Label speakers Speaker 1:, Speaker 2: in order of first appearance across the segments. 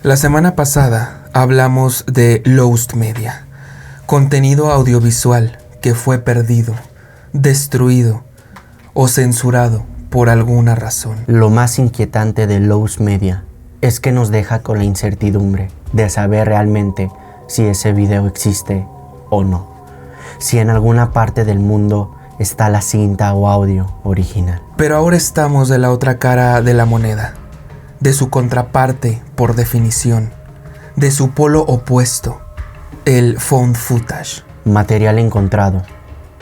Speaker 1: La semana pasada hablamos de Lost Media, contenido audiovisual que fue perdido, destruido o censurado por alguna razón.
Speaker 2: Lo más inquietante de Lost Media es que nos deja con la incertidumbre de saber realmente si ese video existe o no, si en alguna parte del mundo está la cinta o audio original.
Speaker 1: Pero ahora estamos de la otra cara de la moneda, de su contraparte por definición, de su polo opuesto, el found footage.
Speaker 2: Material encontrado,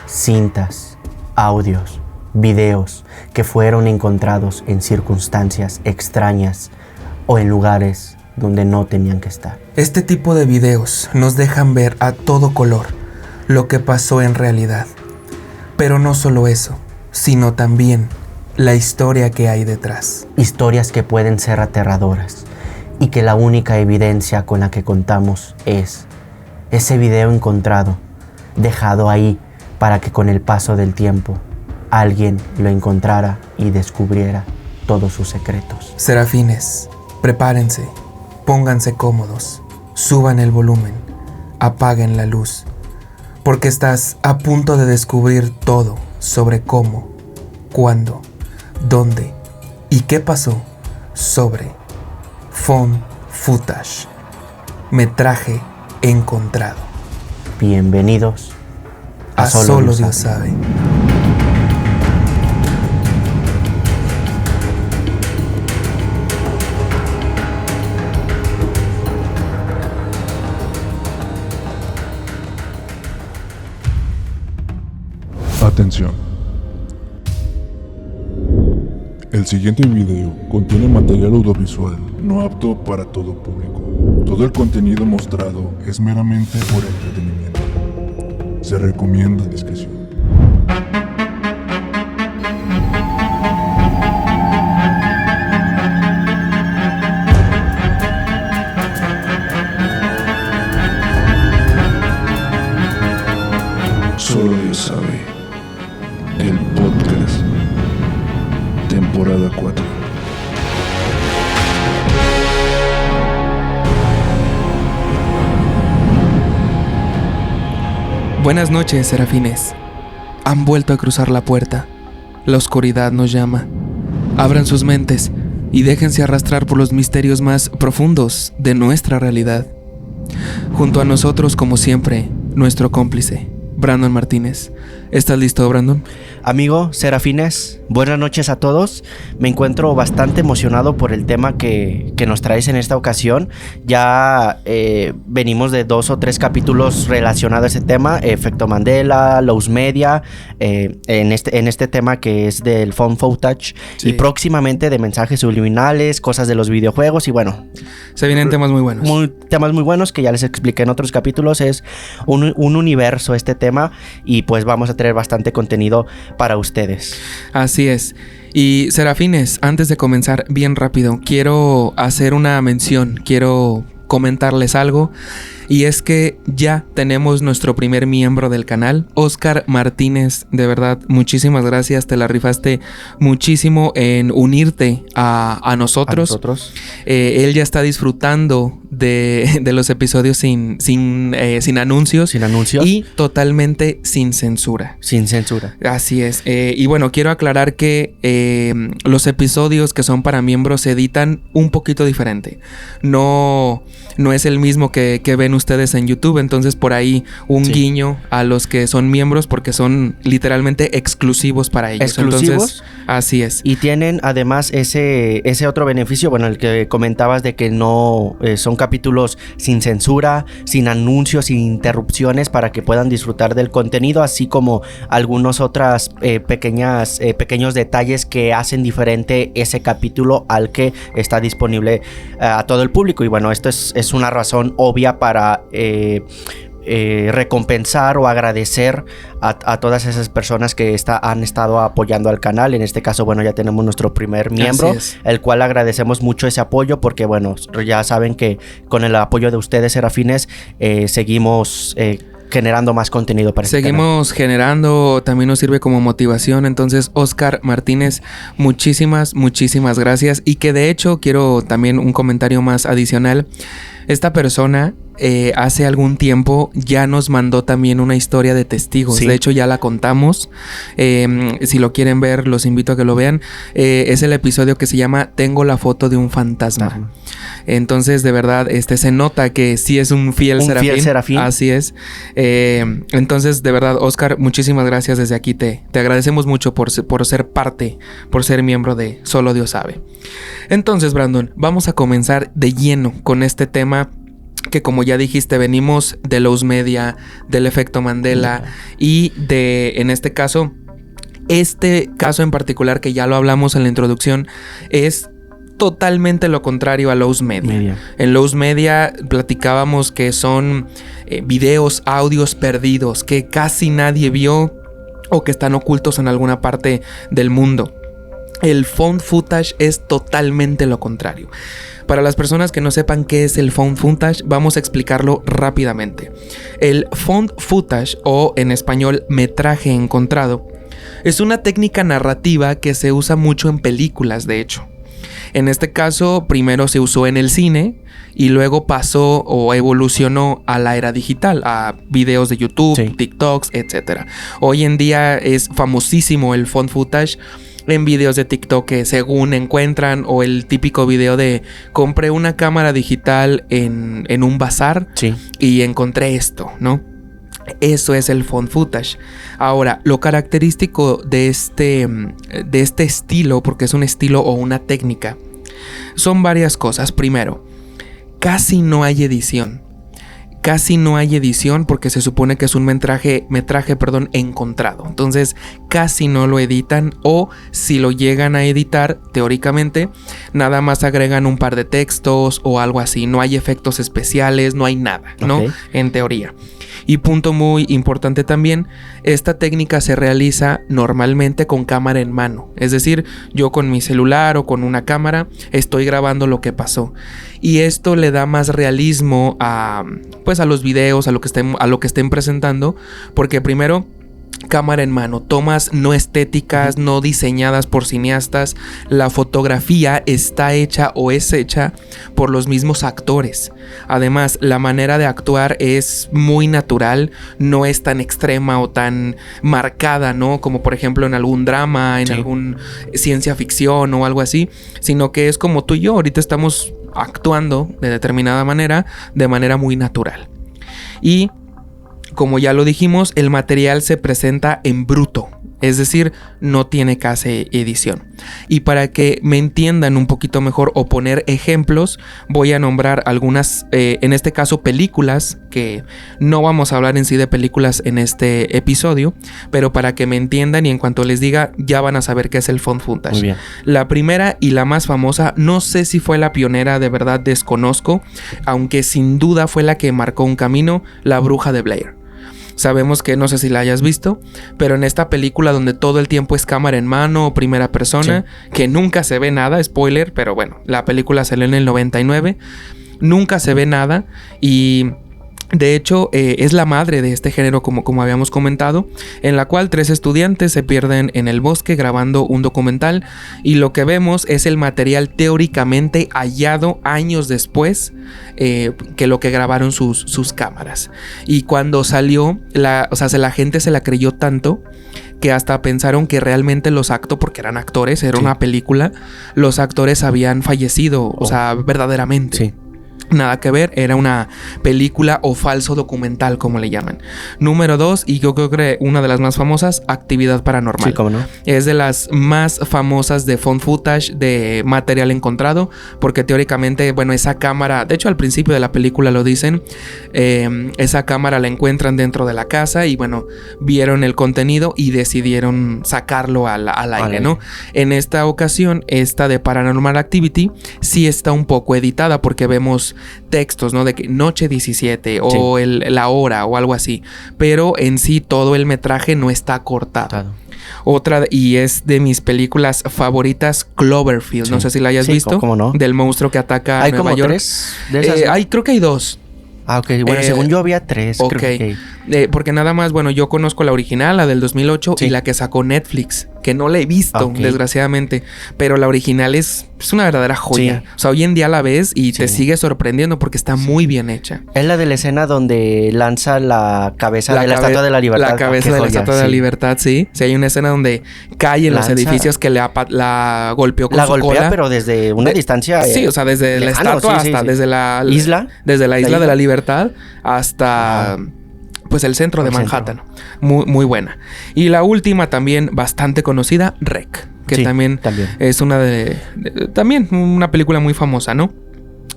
Speaker 2: cintas, audios, videos que fueron encontrados en circunstancias extrañas o en lugares donde no tenían que estar.
Speaker 1: Este tipo de videos nos dejan ver a todo color lo que pasó en realidad. Pero no solo eso, sino también la historia que hay detrás.
Speaker 2: Historias que pueden ser aterradoras y que la única evidencia con la que contamos es ese video encontrado, dejado ahí para que con el paso del tiempo alguien lo encontrara y descubriera todos sus secretos.
Speaker 1: Serafines, prepárense, pónganse cómodos, suban el volumen, apaguen la luz, porque estás a punto de descubrir todo sobre cómo, cuándo, dónde y qué pasó sobre found footage, metraje encontrado.
Speaker 2: Bienvenidos
Speaker 1: a Solo Dios sabe.
Speaker 3: Atención. El siguiente video contiene material audiovisual no apto para todo público. Todo el contenido mostrado es meramente por entretenimiento. Se recomienda discreción. Solo Dios sabe. El podcast, temporada 4.
Speaker 1: Buenas noches, serafines. Han vuelto a cruzar la puerta. La oscuridad nos llama. Abran sus mentes y déjense arrastrar por los misterios más profundos de nuestra realidad. Junto a nosotros, como siempre, nuestro cómplice, Brandon Martínez. ¿Estás listo, Brandon?
Speaker 2: Amigo, serafines, buenas noches a todos. Me encuentro bastante emocionado por el tema que nos traes en esta ocasión. Ya venimos de 2 o 3 capítulos relacionados a ese tema. Efecto Mandela, Lost Media, en este tema que es del found footage. Sí. Y próximamente de mensajes subliminales, cosas de los videojuegos y bueno.
Speaker 1: Se vienen temas muy buenos.
Speaker 2: Temas muy buenos que ya les expliqué en otros capítulos. Es un universo este tema y pues vamos a tener bastante contenido para ustedes.
Speaker 1: Así es. Y serafines, antes de comenzar bien rápido, quiero hacer una mención, quiero comentarles algo. Y es que ya tenemos nuestro primer miembro del canal, Oscar Martínez. De verdad, muchísimas gracias. Te la rifaste muchísimo en unirte a nosotros. Él ya está disfrutando de los episodios sin anuncios.
Speaker 2: Sin anuncios.
Speaker 1: Y totalmente sin censura.
Speaker 2: Sin censura.
Speaker 1: Así es. Y bueno, quiero aclarar que los episodios que son para miembros se editan un poquito diferente. No es el mismo que ven ustedes en YouTube, entonces por ahí un guiño a los que son miembros porque son literalmente exclusivos para ellos.
Speaker 2: ¿Exclusivos?
Speaker 1: Entonces, así es.
Speaker 2: Y tienen además ese otro beneficio, bueno, el que comentabas de que no son capítulos sin censura, sin anuncios, sin interrupciones para que puedan disfrutar del contenido, así como algunos otros pequeños detalles que hacen diferente ese capítulo al que está disponible a todo el público. Y bueno, esto es una razón obvia para recompensar o agradecer a todas esas personas que han estado apoyando al canal. En este caso, bueno, ya tenemos nuestro primer miembro, el cual agradecemos mucho ese apoyo porque, bueno, ya saben que con el apoyo de ustedes, serafines, seguimos generando más contenido para este canal.
Speaker 1: Seguimos generando, también nos sirve como motivación. Entonces, Oscar Martínez, muchísimas gracias. Y que de hecho quiero también un comentario más adicional. Esta persona hace algún tiempo ya nos mandó también una historia de testigos.
Speaker 2: Sí.
Speaker 1: De hecho, ya la contamos. Si lo quieren ver, los invito a que lo vean. Es el episodio que se llama Tengo la foto de un fantasma.
Speaker 2: Ajá.
Speaker 1: Entonces, de verdad, se nota que sí es un fiel serafín. Así es. Entonces, de verdad, Oscar, muchísimas gracias desde aquí. Te agradecemos mucho por ser parte, por ser miembro de Solo Dios Sabe. Entonces, Brandon, vamos a comenzar de lleno con este tema que, como ya dijiste, venimos de los media, del efecto Mandela y de, en este caso en particular, que ya lo hablamos en la introducción, es totalmente lo contrario a Lowe's Media. En Lowe's Media platicábamos que son videos, audios perdidos que casi nadie vio o que están ocultos en alguna parte del mundo. El found footage es totalmente lo contrario. Para las personas que no sepan qué es el found footage, vamos a explicarlo rápidamente. El found footage, o en español metraje encontrado, es una técnica narrativa que se usa mucho en películas, de hecho. En este caso, primero se usó en el cine y luego pasó o evolucionó a la era digital, a videos de YouTube, sí, TikToks, etc. Hoy en día es famosísimo el found footage en videos de TikTok que según encuentran, o el típico video de compré una cámara digital en un bazar, sí, y encontré esto, ¿no? Eso es el found footage. Ahora, lo característico de este estilo, porque es un estilo o una técnica, son varias cosas. Primero, casi no hay edición. Casi no hay edición porque se supone que es un metraje encontrado. Entonces, casi no lo editan, o si lo llegan a editar, teóricamente, nada más agregan un par de textos o algo así. No hay efectos especiales, no hay nada, ¿no? Okay. En teoría. Y punto muy importante también, esta técnica se realiza normalmente con cámara en mano. Es decir, yo con mi celular o con una cámara estoy grabando lo que pasó. Y esto le da más realismo a los videos, a lo que estén presentando, porque primero, cámara en mano, tomas no estéticas, no diseñadas por cineastas. La fotografía está hecha o es hecha por los mismos actores. Además, la manera de actuar es muy natural, no es tan extrema o tan marcada, ¿no? Como por ejemplo en algún drama, en sí, algún ciencia ficción o algo así, sino que es como tú y yo ahorita estamos actuando de determinada manera, de manera muy natural. Y como ya lo dijimos, el material se presenta en bruto, es decir, no tiene casi edición. Y para que me entiendan un poquito mejor o poner ejemplos, voy a nombrar algunas, en este caso películas, que no vamos a hablar en sí de películas en este episodio, pero para que me entiendan y en cuanto les diga ya van a saber qué es el found footage. Muy bien. La primera y la más famosa, no sé si fue la pionera, de verdad desconozco, aunque sin duda fue la que marcó un camino, La Bruja de Blair. Sabemos que, no sé si la hayas visto, pero en esta película donde todo el tiempo es cámara en mano o primera persona, sí, que nunca se ve nada, spoiler, pero bueno, la película salió en el 99, nunca se ve nada y de hecho es la madre de este género, como habíamos comentado, en la cual 3 estudiantes se pierden en el bosque grabando un documental y lo que vemos es el material teóricamente hallado años después que lo que grabaron sus cámaras. Y cuando salió, la gente se la creyó tanto que hasta pensaron que realmente los actores, porque eran actores, era, sí, una película, los actores habían fallecido, o sea, verdaderamente. Sí. Nada que ver, era una película o falso documental, como le llaman. Número 2, y yo creo que una de las más famosas, Actividad Paranormal. Sí, cómo no. Es de las más famosas de found footage, de material encontrado, porque teóricamente, bueno, esa cámara, de hecho al principio de la película lo dicen, esa cámara la encuentran dentro de la casa y bueno, vieron el contenido y decidieron sacarlo al aire, ¿no? En esta ocasión, esta de Paranormal Activity sí está un poco editada porque vemos textos, ¿no? De que noche 17 o sí, la hora o algo así, pero en sí todo el metraje no está cortado. Otra, y es de mis películas favoritas, Cloverfield, sí, no sé si la hayas visto, ¿cómo no? Del monstruo que ataca a Nueva York. ¿Hay como 3 de esas? Creo que hay 2.
Speaker 2: Ah, ok. Bueno, según yo había 3.
Speaker 1: Ok. Porque nada más, bueno, yo conozco la original, la del 2008, y la que sacó Netflix, que no la he visto, desgraciadamente. Pero la original es una verdadera joya. O sea, hoy en día la ves y te sigue sorprendiendo porque está muy bien hecha.
Speaker 2: Es la de la escena donde lanza la cabeza de la Estatua de la Libertad.
Speaker 1: La cabeza de la Estatua de la Libertad, sí. Sí, hay una escena donde cae en los edificios que la golpeó con su cola. La golpea,
Speaker 2: pero desde una distancia...
Speaker 1: sí, o sea, desde la estatua hasta... Desde la isla. Desde la isla de la Libertad hasta... pues el centro de Manhattan. Muy, muy buena. Y la última también bastante conocida, REC. Que también es una también una película muy famosa, ¿no?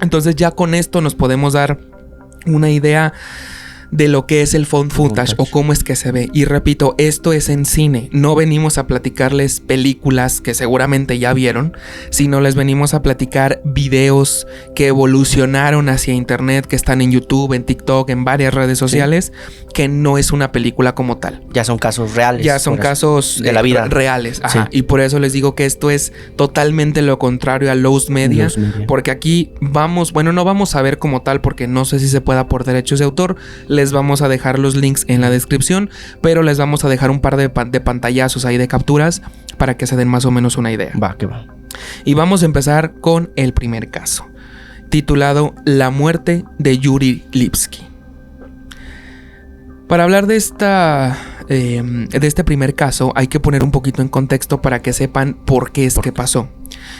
Speaker 1: Entonces ya con esto nos podemos dar una idea de lo que es el found footage o cómo es que se ve. Y repito, esto es en cine. No venimos a platicarles películas que seguramente ya vieron, sino les venimos a platicar videos que evolucionaron hacia internet, que están en YouTube, en TikTok, en varias redes sociales, que no es una película como tal.
Speaker 2: Ya son casos reales.
Speaker 1: Ya son casos
Speaker 2: de la vida
Speaker 1: reales. Ajá. Y por eso les digo que esto es totalmente lo contrario a Lost Media, porque aquí no vamos a ver como tal, porque no sé si se pueda por derechos de autor. Les vamos a dejar los links en la descripción, pero les vamos a dejar un par de pantallazos ahí de capturas para que se den más o menos una idea.
Speaker 2: Va, que va.
Speaker 1: Y vamos a empezar con el primer caso, titulado La muerte de Yuri Lipski. Para hablar de este primer caso hay que poner un poquito en contexto para que sepan por qué es que pasó.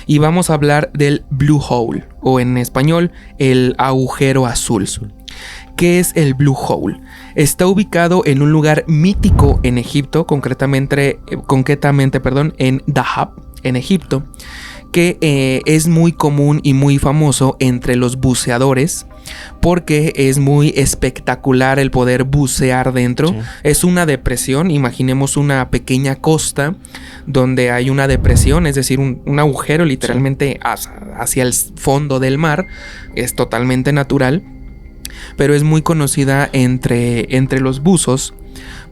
Speaker 1: Y vamos a hablar del Blue Hole, o en español, el agujero azul. ¿Qué es el Blue Hole? Está ubicado en un lugar mítico en Egipto, concretamente, en Dahab, en Egipto, que es muy común y muy famoso entre los buceadores, porque es muy espectacular el poder bucear dentro. Sí. Es una depresión, imaginemos una pequeña costa donde hay una depresión, es decir, un agujero literalmente hacia el fondo del mar. Es totalmente natural, pero es muy conocida entre los buzos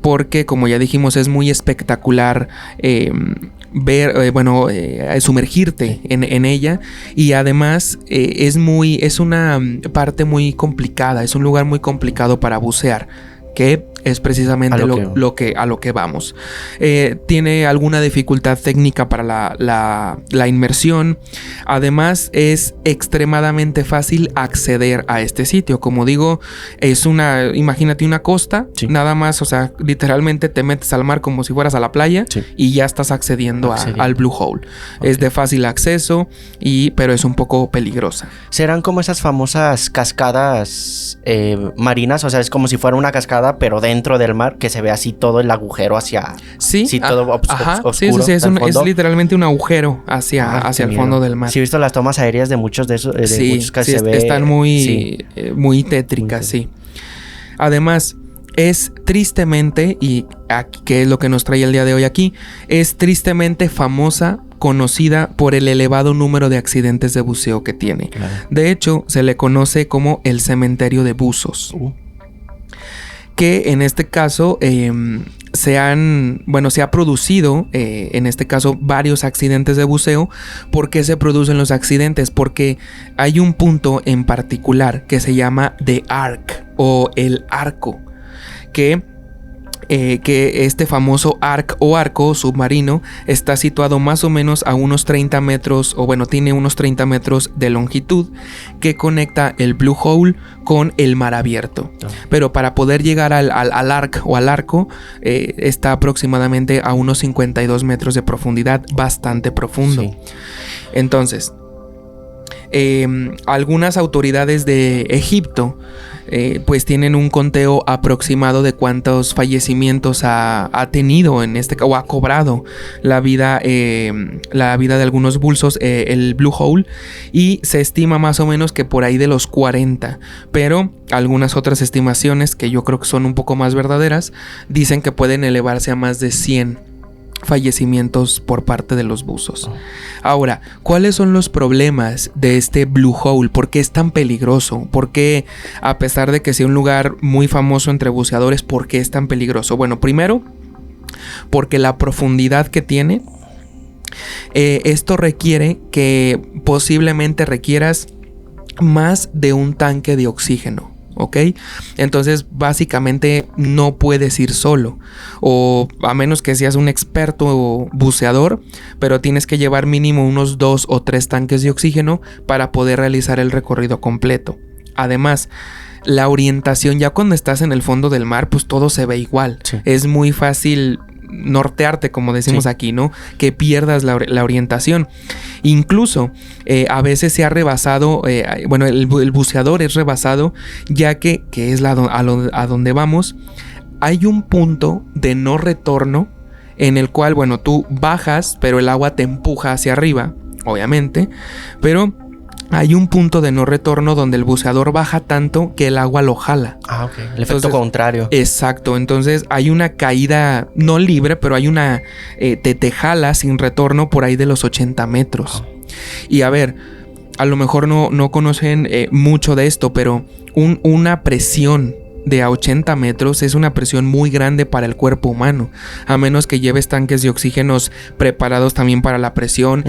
Speaker 1: porque, como ya dijimos, es muy espectacular sumergirte en ella, y además es una parte muy complicada, es un lugar muy complicado para bucear, que es precisamente a lo que vamos. Tiene alguna dificultad técnica para la inmersión. Además, es extremadamente fácil acceder a este sitio. Como digo, imagínate una costa, nada más, o sea, literalmente te metes al mar como si fueras a la playa y ya estás accediendo al Blue Hole. Es de fácil acceso, pero es un poco peligrosa.
Speaker 2: ¿Serán como esas famosas cascadas marinas? O sea, es como si fuera una cascada, pero dentro del mar, que se ve así todo el agujero hacia... todo oscuro.
Speaker 1: Sí, es literalmente un agujero hacia el fondo del mar.
Speaker 2: Sí, he visto las tomas aéreas de muchos de esos. Muchos que se ve...
Speaker 1: Están muy tétricas, sí. Además, es tristemente, y que es lo que nos trae el día de hoy aquí, es tristemente conocida por el elevado número de accidentes de buceo que tiene. Claro. De hecho, se le conoce como el cementerio de buzos. Que en este caso se ha producido en este caso varios accidentes de buceo. ¿Por qué se producen los accidentes? Porque hay un punto en particular que se llama The Ark, o el arco, que este famoso arco submarino está situado más o menos a unos 30 metros, tiene unos 30 metros de longitud, que conecta el Blue Hole con el mar abierto. Pero para poder llegar al arco, está aproximadamente a unos 52 metros de profundidad, bastante profundo. Sí. Entonces, algunas autoridades de Egipto pues tienen un conteo aproximado de cuántos fallecimientos ha tenido o ha cobrado la vida de algunos buzos el Blue Hole, y se estima más o menos que por ahí de los 40, pero algunas otras estimaciones, que yo creo que son un poco más verdaderas, dicen que pueden elevarse a más de 100 fallecimientos por parte de los buzos. Ahora, ¿cuáles son los problemas de este Blue Hole? ¿Por qué es tan peligroso? ¿Por qué, a pesar de que sea un lugar muy famoso entre buceadores, por qué es tan peligroso? Bueno, primero, porque la profundidad que tiene, esto requiere que posiblemente requieras más de un tanque de oxígeno. ¿ok? Entonces básicamente no puedes ir solo, o a menos que seas un experto buceador, pero tienes que llevar mínimo unos 2 o 3 tanques de oxígeno para poder realizar el recorrido completo. Además, la orientación, ya cuando estás en el fondo del mar, pues todo se ve igual. Sí. Es muy fácil nortearte, como decimos aquí, ¿no? Que pierdas la orientación. Incluso a veces se ha rebasado, el buceador es rebasado, ya que es a donde vamos, hay un punto de no retorno en el cual, bueno, tú bajas, pero el agua te empuja hacia arriba, obviamente, pero hay un punto de no retorno donde el buceador baja tanto que el agua lo jala.
Speaker 2: Ah, ok. El efecto contrario.
Speaker 1: Exacto. Entonces hay una caída no libre, pero hay una... te jala sin retorno por ahí de los 80 metros. Y a ver, a lo mejor no conocen mucho de esto, pero una presión de a 80 metros es una presión muy grande para el cuerpo humano, a menos que lleves tanques de oxígenos preparados también para la presión,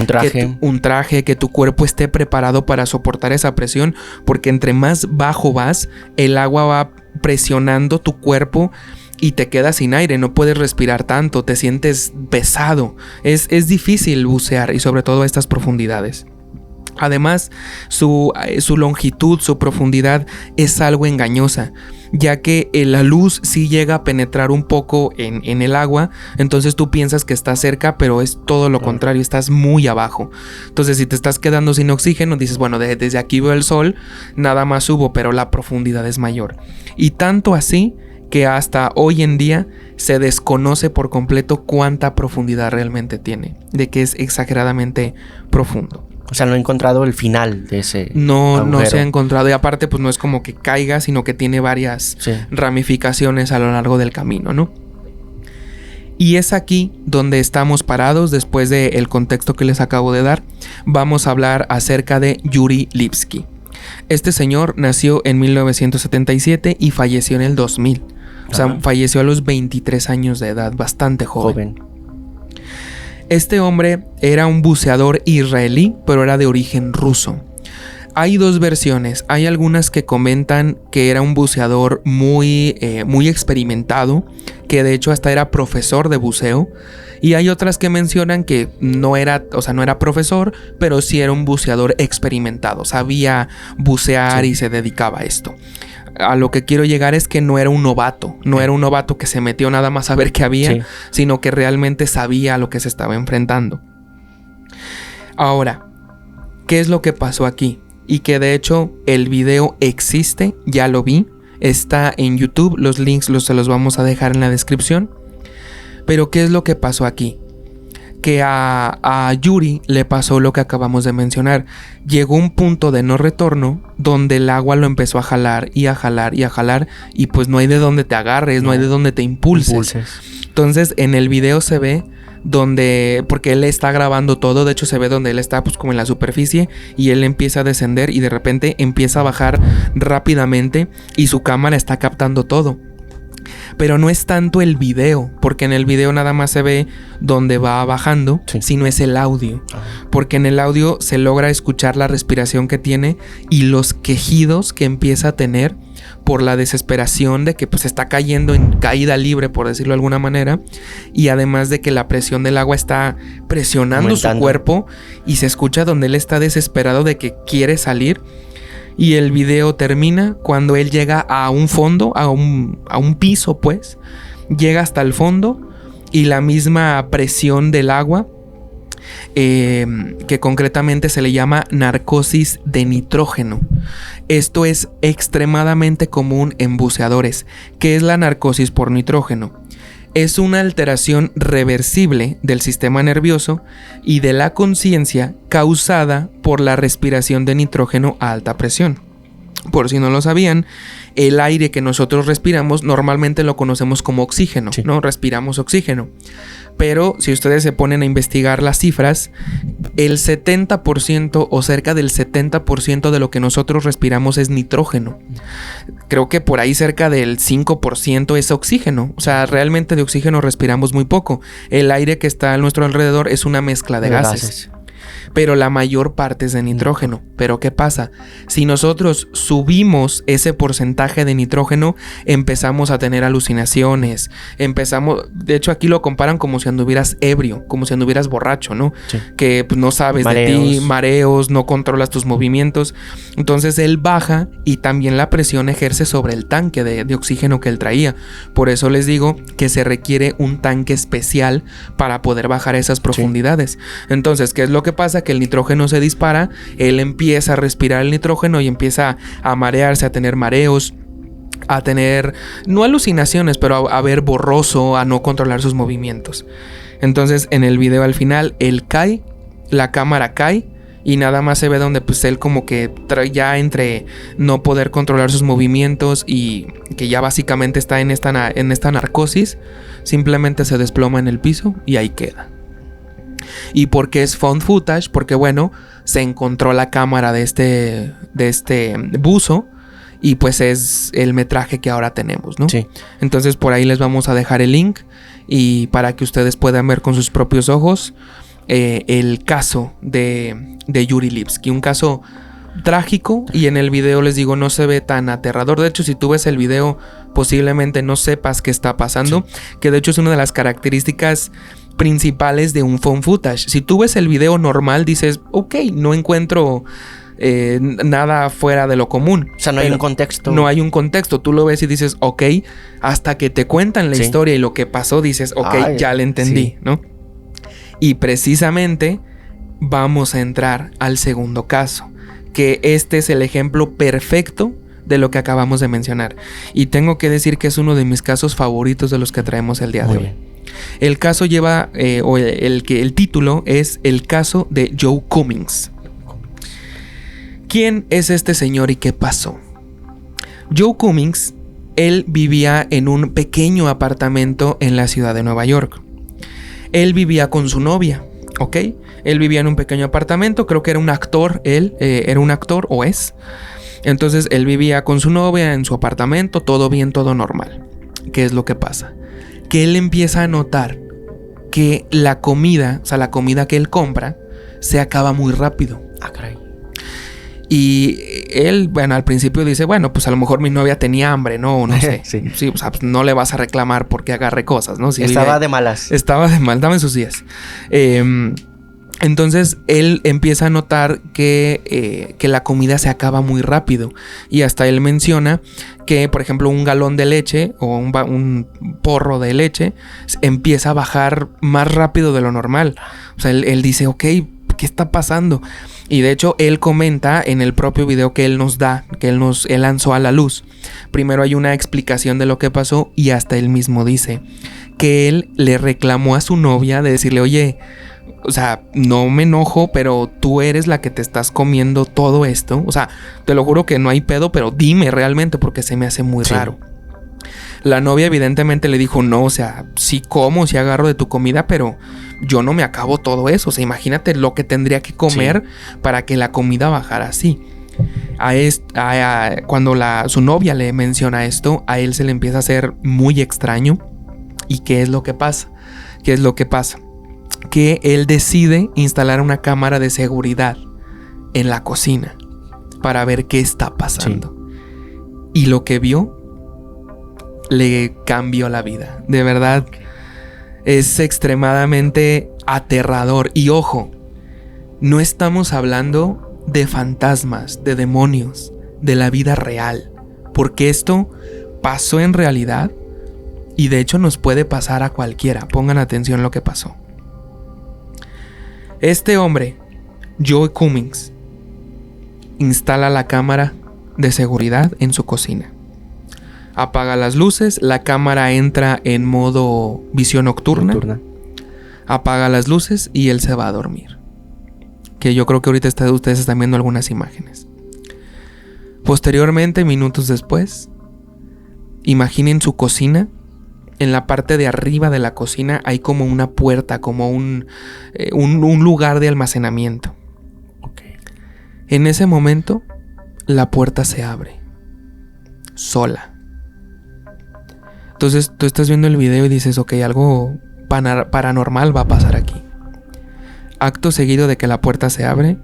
Speaker 1: un traje, que tu cuerpo esté preparado para soportar esa presión, porque entre más bajo vas, el agua va presionando tu cuerpo y te quedas sin aire, no puedes respirar tanto, te sientes pesado, es difícil bucear y sobre todo a estas profundidades. Además, su longitud, su profundidad es algo engañosa, ya que la luz sí llega a penetrar un poco en el agua, entonces tú piensas que estás cerca, pero es todo lo contrario, estás muy abajo. Entonces, si te estás quedando sin oxígeno, dices, bueno, desde aquí veo el sol, nada más subo, pero la profundidad es mayor. Y tanto así que hasta hoy en día se desconoce por completo cuánta profundidad realmente tiene, de que es exageradamente profundo.
Speaker 2: O sea, no he encontrado el final de ese agujero.
Speaker 1: No se ha encontrado. Y aparte, pues no es como que caiga, sino que tiene varias ramificaciones a lo largo del camino, ¿no? Y es aquí donde estamos parados después del contexto que les acabo de dar. Vamos a hablar acerca de Yuri Lipski. Este señor nació en 1977 y falleció en el 2000. O sea, falleció a los 23 años de edad, bastante joven. Este hombre era un buceador israelí, pero era de origen ruso. Hay dos versiones. Hay algunas que comentan que era un buceador muy experimentado, que de hecho hasta era profesor de buceo. Y hay otras que mencionan que no era profesor, pero sí era un buceador experimentado. Sabía bucear y se dedicaba a esto. A lo que quiero llegar es que no era un novato. No era un novato que se metió nada más a ver qué había, sino que realmente sabía a lo que se estaba enfrentando. Ahora, ¿qué es lo que pasó aquí? Y que de hecho el video existe, ya lo vi, está en YouTube, los links se los vamos a dejar en la descripción. Pero ¿qué es lo que pasó aquí? Que a Yuri le pasó lo que acabamos de mencionar. Llegó un punto de no retorno donde el agua lo empezó a jalar y a jalar y a jalar, y pues no hay de dónde te agarres, no hay de dónde te impulses. Entonces en el video se ve porque él está grabando todo, de hecho se ve donde él está pues como en la superficie y él empieza a descender y de repente empieza a bajar rápidamente y su cámara está captando todo. Pero no es tanto el video, porque en el video nada más se ve donde va bajando, sino es el audio. Porque en el audio se logra escuchar la respiración que tiene y los quejidos que empieza a tener por la desesperación de que pues está cayendo en caída libre, por decirlo de alguna manera, y además de que la presión del agua está presionando su cuerpo y se escucha donde él está desesperado de que quiere salir. Y el video termina cuando él llega a un fondo, a un piso pues, llega hasta el fondo y la misma presión del agua, que concretamente se le llama narcosis de nitrógeno. Esto es extremadamente común en buceadores. ¿Qué es la narcosis por nitrógeno? Es una alteración reversible del sistema nervioso y de la conciencia causada por la respiración de nitrógeno a alta presión. Por si no lo sabían, el aire que nosotros respiramos normalmente lo conocemos como oxígeno, ¿no? Respiramos oxígeno. Pero si ustedes se ponen a investigar las cifras, el 70% o cerca del 70% de lo que nosotros respiramos es nitrógeno. Creo que por ahí cerca del 5% es oxígeno. O sea, realmente de oxígeno respiramos muy poco. El aire que está a nuestro alrededor es una mezcla de gases. pero la mayor parte es de nitrógeno. Pero ¿qué pasa? Si nosotros subimos ese porcentaje de nitrógeno, empezamos a tener alucinaciones, de hecho aquí lo comparan como si anduvieras ebrio, como si anduvieras borracho, ¿no? Sí. Que pues, no sabes mareos. De ti, mareos, no controlas tus movimientos. Entonces él baja y también la presión ejerce sobre el tanque de oxígeno que él traía. Por eso les digo que se requiere un tanque especial para poder bajar esas profundidades. Sí. Entonces, ¿qué es lo que pasa? Que el nitrógeno se dispara, él empieza a respirar el nitrógeno y empieza a marearse, a tener mareos, a tener, no alucinaciones, pero a ver borroso, a no controlar sus movimientos. Entonces, en el video al final, él cae, la cámara cae, y nada más se ve donde pues él como que ya entre no poder controlar sus movimientos y que ya básicamente está en esta narcosis, simplemente se desploma en el piso y ahí queda. ¿Y por qué es found footage? Porque bueno, se encontró la cámara de este buzo y pues es el metraje que ahora tenemos, ¿no? Sí. Entonces por ahí les vamos a dejar el link y para que ustedes puedan ver con sus propios ojos el caso de Yuri Lipski, un caso trágico, y en el video les digo no se ve tan aterrador. De hecho, si tú ves el video posiblemente no sepas qué está pasando, sí. Que de hecho es una de las características principales de un found footage. Si tú ves el video normal dices, ok, no encuentro nada fuera de lo común.
Speaker 2: O sea, no hay un contexto.
Speaker 1: No hay un contexto. Tú lo ves y dices, ok, hasta que te cuentan la historia y lo que pasó dices, ok, ya le entendí, sí. ¿No? Y precisamente vamos a entrar al segundo caso, que este es el ejemplo perfecto de lo que acabamos de mencionar. Y tengo que decir que es uno de mis casos favoritos de los que traemos el día de hoy. El caso lleva, el título es el caso de Joe Cummings. ¿Quién es este señor y qué pasó? Joe Cummings, él vivía en un pequeño apartamento en la ciudad de Nueva York. Él vivía con su novia, ¿ok? Él vivía en un pequeño apartamento, creo que era un actor, era un actor o es. Entonces él vivía con su novia en su apartamento, todo bien, todo normal. ¿Qué es lo que pasa? Que él empieza a notar que la comida, o sea, la comida que él compra, se acaba muy rápido.
Speaker 2: Ah, caray.
Speaker 1: Y él, bueno, al principio dice, bueno, pues a lo mejor mi novia tenía hambre, ¿no? No sé. Sí, o sea, pues no le vas a reclamar porque agarre cosas, ¿no? Si
Speaker 2: estaba de malas.
Speaker 1: Estaba de mal, dame sus días. Entonces él empieza a notar que la comida se acaba muy rápido. Y hasta él menciona que, por ejemplo, un galón de leche o un porro de leche empieza a bajar más rápido de lo normal. O sea, él dice, ok, ¿qué está pasando? Y de hecho él comenta en el propio video que él nos da, que él lanzó a la luz. Primero hay una explicación de lo que pasó y hasta él mismo dice que él le reclamó a su novia de decirle, oye, o sea, no me enojo, pero tú eres la que te estás comiendo todo esto. O sea, te lo juro que no hay pedo, pero dime realmente porque se me hace muy raro. La novia evidentemente le dijo, no, o sea, sí como, sí agarro de tu comida, pero yo no me acabo todo eso. O sea, imagínate lo que tendría que comer para que la comida bajara así. Cuando su novia le menciona esto, a él se le empieza a hacer muy extraño. ¿Y qué es lo que pasa? Que él decide instalar una cámara de seguridad en la cocina para ver qué está pasando. Y lo que vio le cambió la vida. De verdad, es extremadamente aterrador. Y ojo, no estamos hablando de fantasmas, de demonios, de la vida real. Porque esto pasó en realidad y de hecho nos puede pasar a cualquiera. Pongan atención a lo que pasó. Este hombre, Joe Cummings, instala la cámara de seguridad en su cocina. Apaga las luces, la cámara entra en modo visión nocturna. Apaga las luces y él se va a dormir. Que yo creo que ahorita ustedes están viendo algunas imágenes. Posteriormente, minutos después, imaginen su cocina. En la parte de arriba de la cocina hay como una puerta, como un lugar de almacenamiento. En ese momento, la puerta se abre. Sola. Entonces tú estás viendo el video y dices, ok, algo paranormal va a pasar aquí. acto seguido de que la puerta se abre,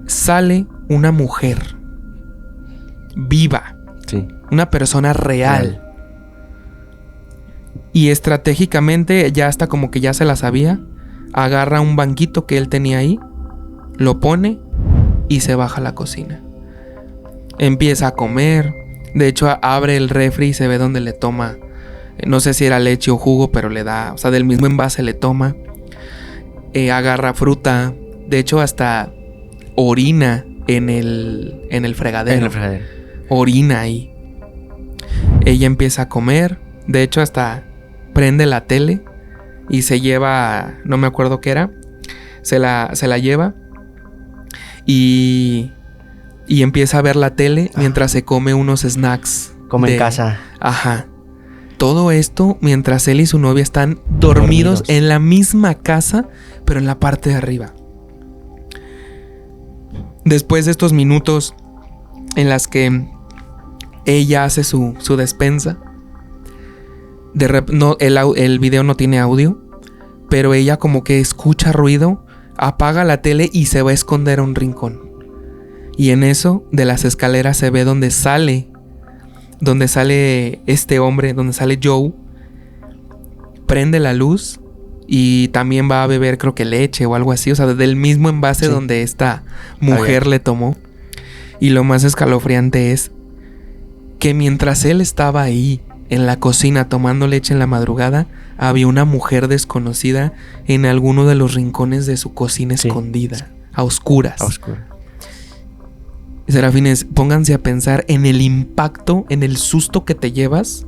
Speaker 1: sale una mujer viva,
Speaker 2: Sí.
Speaker 1: una persona real. Y estratégicamente, ya hasta como que ya se la sabía, agarra un banquito que él tenía ahí, lo pone y se baja a la cocina. Empieza a comer. De hecho, abre el refri y se ve donde le toma, no sé si era leche o jugo, pero le da, o sea, del mismo envase le toma. Agarra fruta. De hecho, hasta orina en el fregadero.
Speaker 2: En el fregadero.
Speaker 1: Orina ahí. Ella empieza a comer. De hecho, hasta prende la tele y se lleva, no me acuerdo qué era, se la lleva y empieza a ver la tele mientras se come unos snacks.
Speaker 2: Como en casa.
Speaker 1: Ajá. Todo esto mientras él y su novia están dormidos en la misma casa, pero en la parte de arriba. Después de estos minutos en las que ella hace su despensa, el video no tiene audio, pero ella como que escucha ruido, apaga la tele y se va a esconder a un rincón. Y en eso, de las escaleras se ve donde sale este hombre, donde sale Joe, prende la luz y también va a beber, creo que leche o algo así, o sea, del mismo envase donde esta mujer le tomó. Y lo más escalofriante es que mientras él estaba ahí en la cocina tomando leche en la madrugada, había una mujer desconocida en alguno de los rincones de su cocina escondida, a oscuras. Serafines, pónganse a pensar en el impacto, en el susto que te llevas,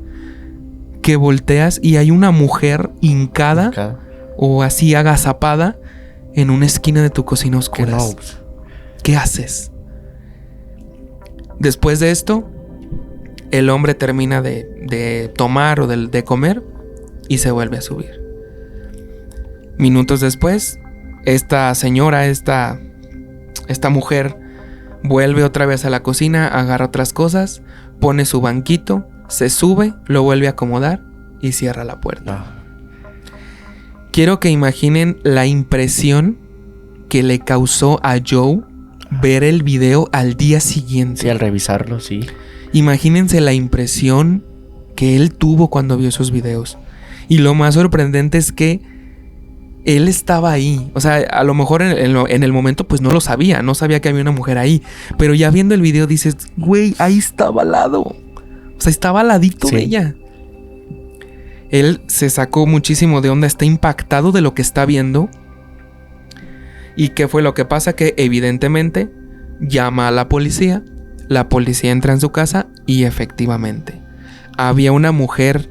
Speaker 1: que volteas y hay una mujer hincada o así agazapada en una esquina de tu cocina a oscuras. ¿Qué haces? Después de esto, el hombre termina de tomar o de comer y se vuelve a subir. Minutos después, esta señora, esta mujer, vuelve otra vez a la cocina, agarra otras cosas, pone su banquito, se sube, lo vuelve a acomodar y cierra la puerta. Quiero que imaginen la impresión que le causó a Joe ver el video al día siguiente.
Speaker 2: Sí, al revisarlo, sí.
Speaker 1: Imagínense la impresión que él tuvo cuando vio esos videos. Y lo más sorprendente es que él estaba ahí. O sea, a lo mejor en el momento pues no lo sabía. No sabía que había una mujer ahí. Pero ya viendo el video dices, güey, ahí estaba al lado. O sea, estaba al ladito de ella. Él se sacó muchísimo de onda. Está impactado de lo que está viendo. ¿Y qué fue lo que pasa? Que evidentemente llama a la policía. La policía entra en su casa y efectivamente había una mujer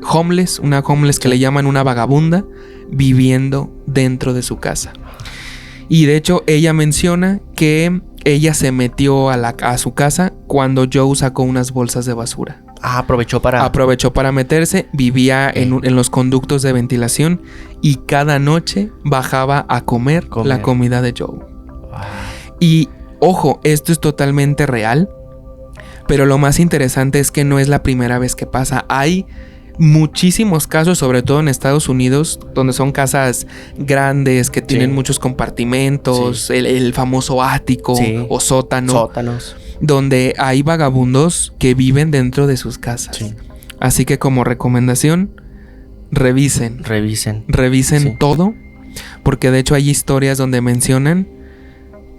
Speaker 1: homeless, una homeless que le llaman una vagabunda, viviendo dentro de su casa. Y de hecho ella menciona que ella se metió a su casa cuando Joe sacó unas bolsas de basura. Aprovechó para meterse, vivía en los conductos de ventilación y cada noche bajaba a comer la comida de Joe. Y ojo, esto es totalmente real, pero lo más interesante es que no es la primera vez que pasa. Hay muchísimos casos, sobre todo en Estados Unidos, donde son casas grandes que tienen muchos compartimentos, el famoso ático o sótanos, donde hay vagabundos que viven dentro de sus casas. Así que como recomendación, revisen todo, porque de hecho hay historias donde mencionan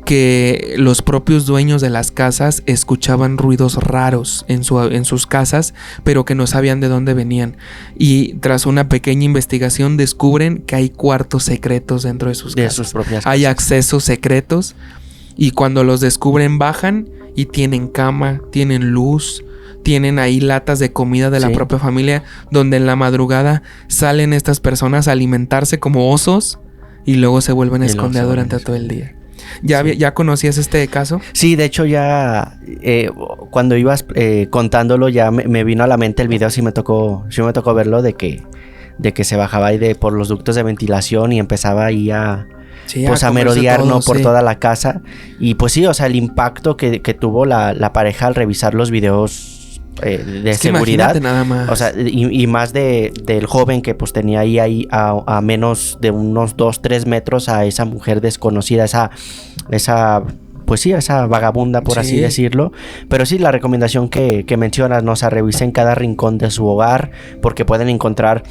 Speaker 1: que los propios dueños de las casas escuchaban ruidos raros en sus casas, pero que no sabían de dónde venían. Y tras una pequeña investigación descubren que hay cuartos secretos dentro de sus casas. Sus propias casas. Hay accesos secretos y cuando los descubren bajan y tienen cama, tienen luz, tienen ahí latas de comida de la propia familia, donde en la madrugada salen estas personas a alimentarse como osos y luego se vuelven a esconder durante todo el día. ¿Ya conocías este caso? Sí, de hecho ya cuando ibas contándolo ya me vino a la mente el video. Sí me tocó verlo de que se bajaba ahí por los ductos de ventilación y empezaba ahí a merodear todo, por toda la casa. Y pues sí, o sea, el impacto que tuvo la pareja al revisar los videos
Speaker 2: de
Speaker 1: Es que
Speaker 2: seguridad.
Speaker 1: imagínate nada más.
Speaker 2: O sea, y más del joven que pues tenía ahí a menos de unos 2-3 metros a esa mujer desconocida, esa pues sí, esa vagabunda, por así decirlo. Pero sí, la recomendación que mencionas, ¿no? O sea, revisen cada rincón de su hogar, porque pueden encontrar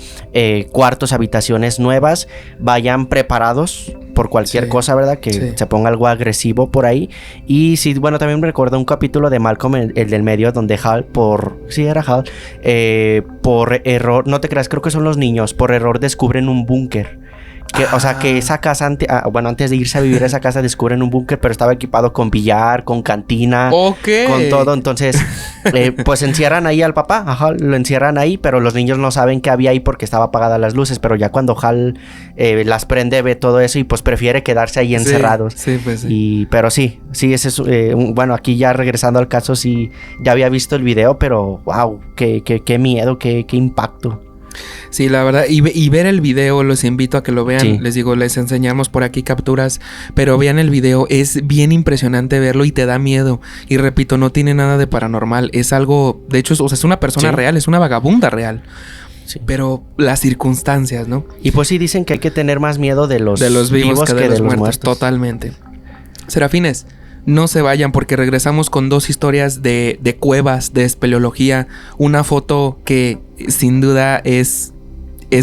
Speaker 2: cuartos, habitaciones nuevas. Vayan preparados por cualquier cosa, ¿verdad? Que se ponga algo agresivo por ahí. Y sí, bueno, también me recuerdo un capítulo de Malcolm, el del medio, donde Hal, por error, no te creas, creo que son los niños, por error descubren un búnker. O sea, que esa casa, antes de irse a vivir a esa casa, descubren un búnker, pero estaba equipado con billar, con cantina, con todo. Entonces, pues encierran ahí al papá, lo encierran ahí, pero los niños no saben qué había ahí porque estaba apagadas las luces. Pero ya cuando Hal las prende, ve todo eso y pues prefiere quedarse ahí encerrados.
Speaker 1: Pues sí.
Speaker 2: Pero sí, ese es, bueno, aquí ya regresando al caso, sí, ya había visto el video, pero wow, qué miedo, qué impacto.
Speaker 1: Sí, la verdad, y ver el video, los invito a que lo vean. Les digo, les enseñamos por aquí capturas, pero vean el video, es bien impresionante verlo y te da miedo. Y repito, no tiene nada de paranormal, es algo, de hecho, es una persona real, es una vagabunda real. Sí. Pero las circunstancias, ¿no?
Speaker 2: Y pues sí dicen que hay que tener más miedo de los vivos que de los muertos.
Speaker 1: Totalmente. Serafines, no se vayan porque regresamos con dos historias de cuevas, de espeleología. Una foto que sin duda es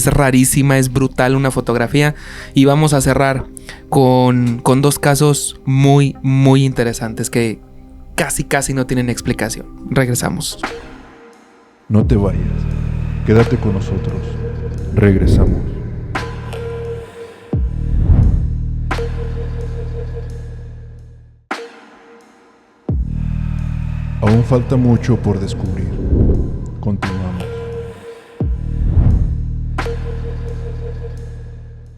Speaker 1: rarísima, es brutal, una fotografía. Y vamos a cerrar con dos casos muy, muy interesantes que casi no tienen explicación. Regresamos.
Speaker 3: No te vayas, quédate con nosotros. Regresamos. Aún falta mucho por descubrir. Continuamos.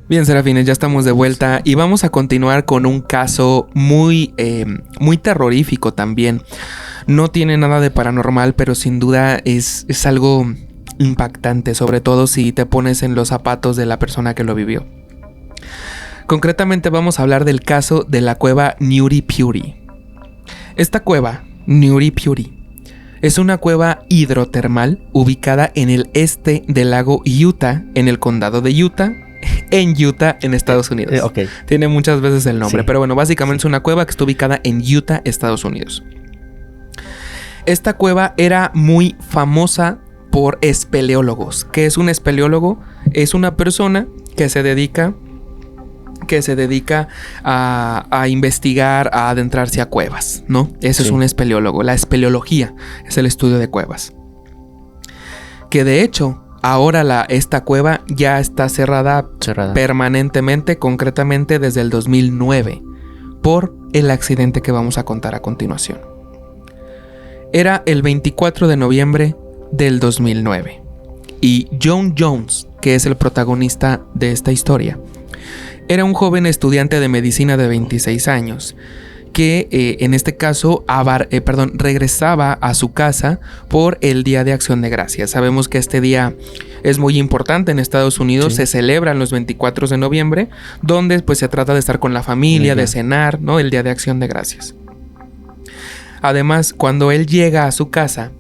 Speaker 1: Bien, Serafines, ya estamos de vuelta y vamos a continuar con un caso muy terrorífico también. No tiene nada de paranormal, pero sin duda es algo impactante, sobre todo si te pones en los zapatos de la persona que lo vivió. Concretamente vamos a hablar del caso de la cueva Nuri Puri. Esta cueva, Nuri Puri, es una cueva hidrotermal ubicada en el este del lago Utah, en el condado de Utah, en Utah, en Estados Unidos. Tiene muchas veces el nombre, pero bueno, básicamente es una cueva que está ubicada en Utah, Estados Unidos. Esta cueva era muy famosa por espeleólogos. ¿Qué es un espeleólogo? Es una persona que se dedica a investigar, a adentrarse a cuevas, ¿no? Eso es un espeleólogo. La espeleología es el estudio de cuevas. Que de hecho, ahora esta cueva ya está cerrada permanentemente, concretamente desde el 2009, por el accidente que vamos a contar a continuación. Era el 24 de noviembre del 2009 y John Jones, que es el protagonista de esta historia, era un joven estudiante de medicina de 26 años que en este caso regresaba a su casa por el Día de Acción de Gracias. Sabemos que este día es muy importante en Estados Unidos, se celebran los 24 de noviembre, donde pues se trata de estar con la familia, de cenar, ¿no? El Día de Acción de Gracias. Además, cuando él llega a su casa,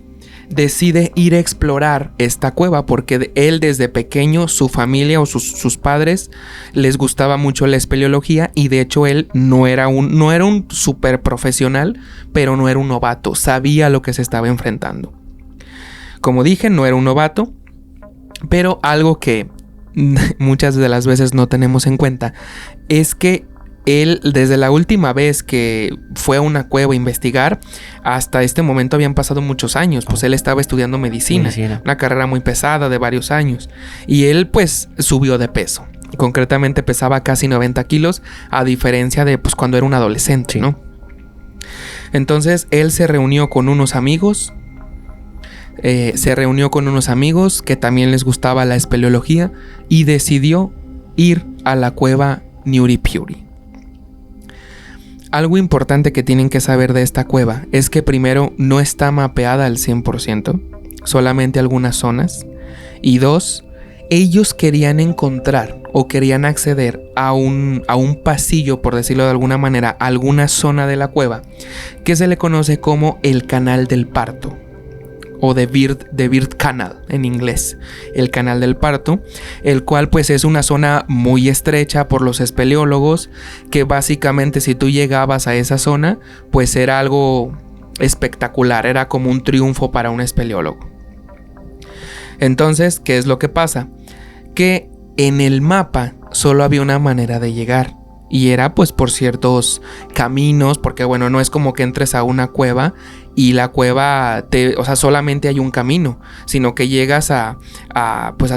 Speaker 1: decide ir a explorar esta cueva porque él desde pequeño, su familia o sus padres les gustaba mucho la espeleología y de hecho él no era un súper profesional, pero no era un novato, sabía a lo que se estaba enfrentando. Como dije, no era un novato, pero algo que muchas de las veces no tenemos en cuenta es que él, desde la última vez que fue a una cueva a investigar, hasta este momento habían pasado muchos años. Pues él estaba estudiando medicina, una carrera muy pesada de varios años. Y él pues subió de peso. Concretamente pesaba casi 90 kilos, a diferencia de pues cuando era un adolescente, ¿no? Entonces él se reunió con unos amigos. Que también les gustaba la espeleología y decidió ir a la cueva Nuri Puri. Algo importante que tienen que saber de esta cueva es que primero no está mapeada al 100%, solamente algunas zonas. Y dos, ellos querían encontrar o querían acceder a un pasillo, por decirlo de alguna manera, a alguna zona de la cueva que se le conoce como el Canal del Parto. o The Birth Canal en inglés, el canal del parto, el cual pues es una zona muy estrecha por los espeleólogos, que básicamente si tú llegabas a esa zona pues era algo espectacular, era como un triunfo para un espeleólogo. Entonces, ¿qué es lo que pasa? Que en el mapa solo había una manera de llegar. Y era pues por ciertos caminos, porque bueno, no es como que entres a una cueva y la cueva o sea, solamente hay un camino, sino que llegas a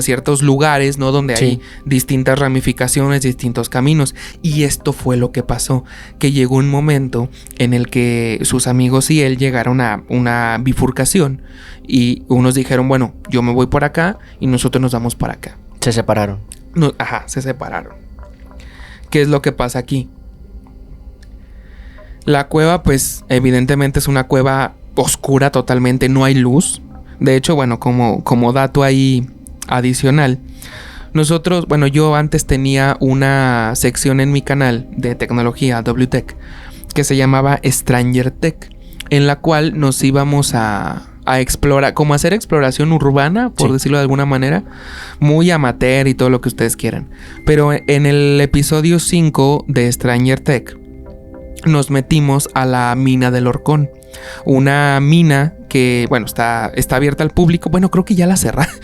Speaker 1: ciertos lugares, ¿no? Donde hay distintas ramificaciones, distintos caminos. Y esto fue lo que pasó, que llegó un momento en el que sus amigos y él llegaron a una bifurcación y unos dijeron, bueno, yo me voy por acá y nosotros nos vamos para acá.
Speaker 2: Se separaron.
Speaker 1: Se separaron. ¿Qué es lo que pasa aquí? La cueva, pues, evidentemente es una cueva oscura totalmente, no hay luz. De hecho, bueno, como dato ahí adicional, nosotros, bueno, yo antes tenía una sección en mi canal de tecnología, WTech, que se llamaba Stranger Tech, en la cual nos íbamos a explorar, como hacer exploración urbana, por decirlo de alguna manera, muy amateur y todo lo que ustedes quieran. Pero en el episodio 5 de Stranger Tech nos metimos a la mina del Horcón, una mina que, bueno, está abierta al público. Bueno, creo que ya la cerraron.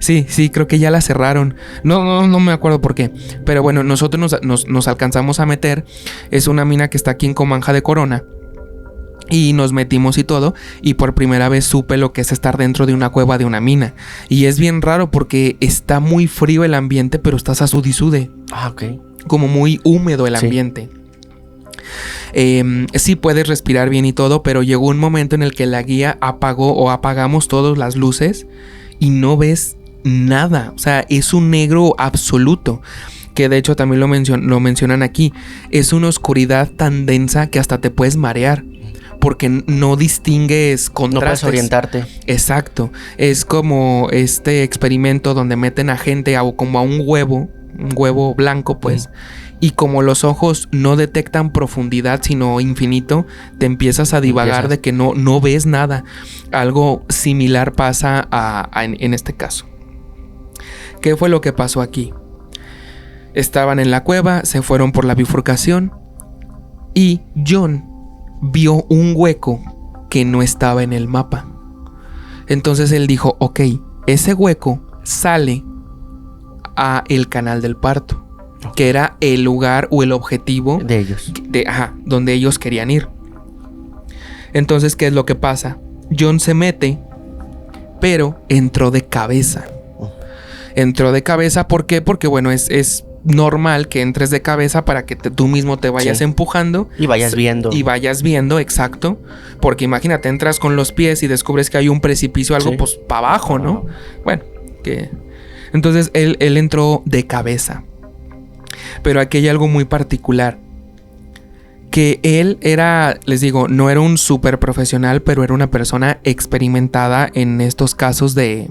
Speaker 1: Sí, creo que ya la cerraron. No me acuerdo por qué. Pero bueno, nosotros nos alcanzamos a meter. Es una mina que está aquí en Comanja de Corona. Y nos metimos y todo, y por primera vez supe lo que es estar dentro de una cueva de una mina. Y es bien raro porque está muy frío el ambiente, pero estás a sud y sude. Como muy húmedo el ambiente. Sí puedes respirar bien y todo, pero llegó un momento en el que la guía apagó o apagamos todas las luces y no ves nada. O sea, es un negro absoluto. Que de hecho también lo mencionan aquí. Es una oscuridad tan densa que hasta te puedes marear, porque no distingues contrastes. No puedes
Speaker 2: orientarte.
Speaker 1: Exacto. Es como este experimento donde meten a gente como a un huevo blanco, pues. Y como los ojos no detectan profundidad, sino infinito, te empiezas a divagar de que no ves nada. Algo similar pasa en este caso. ¿Qué fue lo que pasó aquí? Estaban en la cueva, se fueron por la bifurcación y John vio un hueco que no estaba en el mapa. Entonces él dijo, ok, ese hueco sale a el canal del parto, que era el lugar o el objetivo
Speaker 2: de ellos,
Speaker 1: donde ellos querían ir. Entonces, ¿qué es lo que pasa? John se mete, pero entró de cabeza. Entró de cabeza, ¿por qué? Porque bueno, es normal que entres de cabeza para que tú mismo te vayas empujando
Speaker 2: y vayas viendo.
Speaker 1: Y vayas viendo, exacto. Porque imagínate, entras con los pies y descubres que hay un precipicio, algo pues para abajo, ¿no? Bueno, que entonces él entró de cabeza. Pero aquí hay algo muy particular, que él era, les digo, no era un súper profesional, pero era una persona experimentada en estos casos de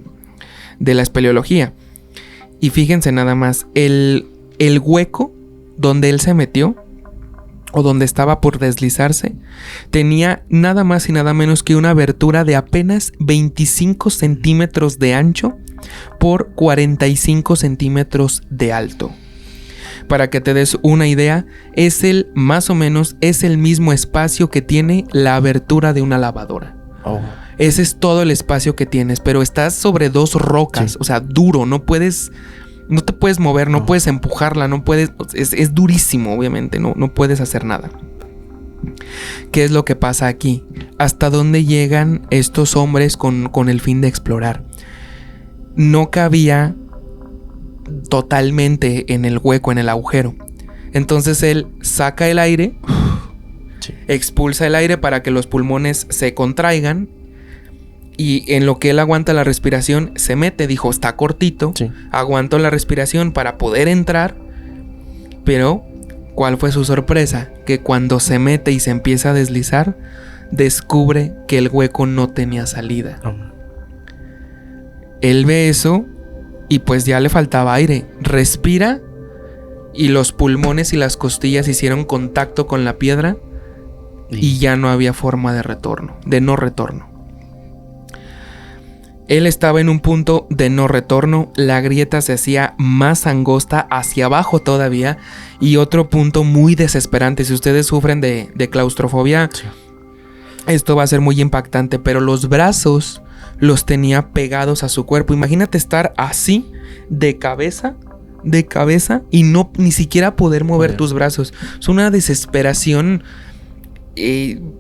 Speaker 1: la espeleología. Y fíjense nada más, el hueco donde él se metió, o donde estaba por deslizarse, tenía nada más y nada menos que una abertura de apenas 25 centímetros de ancho por 45 centímetros de alto. Para que te des una idea, más o menos es el mismo espacio que tiene la abertura de una lavadora. Ese es todo el espacio que tienes, pero estás sobre dos rocas, o sea, duro, no te puedes mover, no puedes empujarla, no puedes, es durísimo, obviamente, no puedes hacer nada. ¿Qué es lo que pasa aquí? ¿Hasta dónde llegan estos hombres con el fin de explorar? No cabía totalmente en el hueco, en el agujero. Entonces él saca el aire, expulsa el aire para que los pulmones se contraigan, y en lo que él aguanta la respiración se mete. Dijo, está cortito, aguanto la respiración para poder entrar. Pero ¿cuál fue su sorpresa? Que cuando se mete y se empieza a deslizar, descubre que el hueco no tenía salida. Él ve eso y pues ya le faltaba aire. Respira y los pulmones y las costillas hicieron contacto con la piedra y ya no había forma de no retorno. Él estaba en un punto de no retorno, la grieta se hacía más angosta hacia abajo todavía, y otro punto muy desesperante. Si ustedes sufren de claustrofobia, sí, esto va a ser muy impactante, pero los brazos los tenía pegados a su cuerpo. Imagínate estar así, de cabeza, y no ni siquiera poder mover tus brazos. Es una desesperación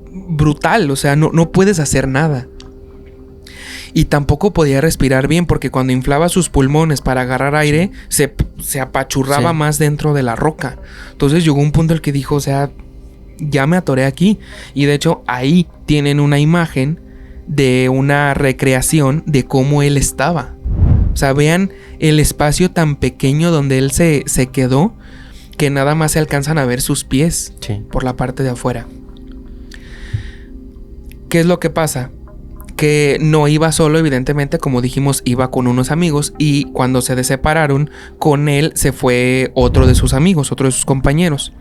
Speaker 1: brutal, o sea, no puedes hacer nada. Y tampoco podía respirar bien, porque cuando inflaba sus pulmones para agarrar aire, se apachurraba más dentro de la roca. Entonces llegó un punto en el que dijo, o sea, ya me atoré aquí. Y de hecho ahí tienen una imagen de una recreación de cómo él estaba. O sea, vean el espacio tan pequeño donde él se quedó, que nada más se alcanzan a ver sus pies por la parte de afuera. ¿Qué es lo que pasa? Que no iba solo, evidentemente, como dijimos, iba con unos amigos, y cuando se separaron, con él se fue otro de sus amigos, otro de sus compañeros.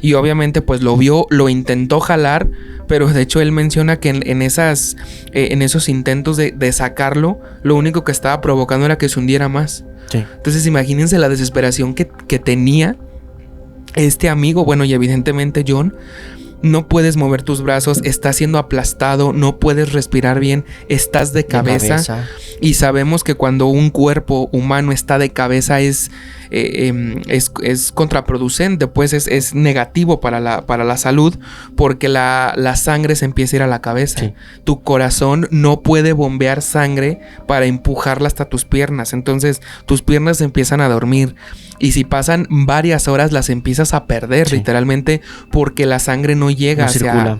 Speaker 1: Y obviamente pues lo vio, lo intentó jalar, pero de hecho él menciona que en esos intentos de sacarlo, lo único que estaba provocando era que se hundiera más. Sí. Entonces imagínense la desesperación que tenía este amigo, bueno, y evidentemente John. No puedes mover tus brazos, estás siendo aplastado, no puedes respirar bien, estás de cabeza. Y sabemos que cuando un cuerpo humano está de cabeza es contraproducente, pues es negativo para la salud, porque la sangre se empieza a ir a la cabeza. Sí. Tu corazón no puede bombear sangre para empujarla hasta tus piernas, entonces tus piernas se empiezan a dormir. Y si pasan varias horas las empiezas a perder, literalmente, porque la sangre no llega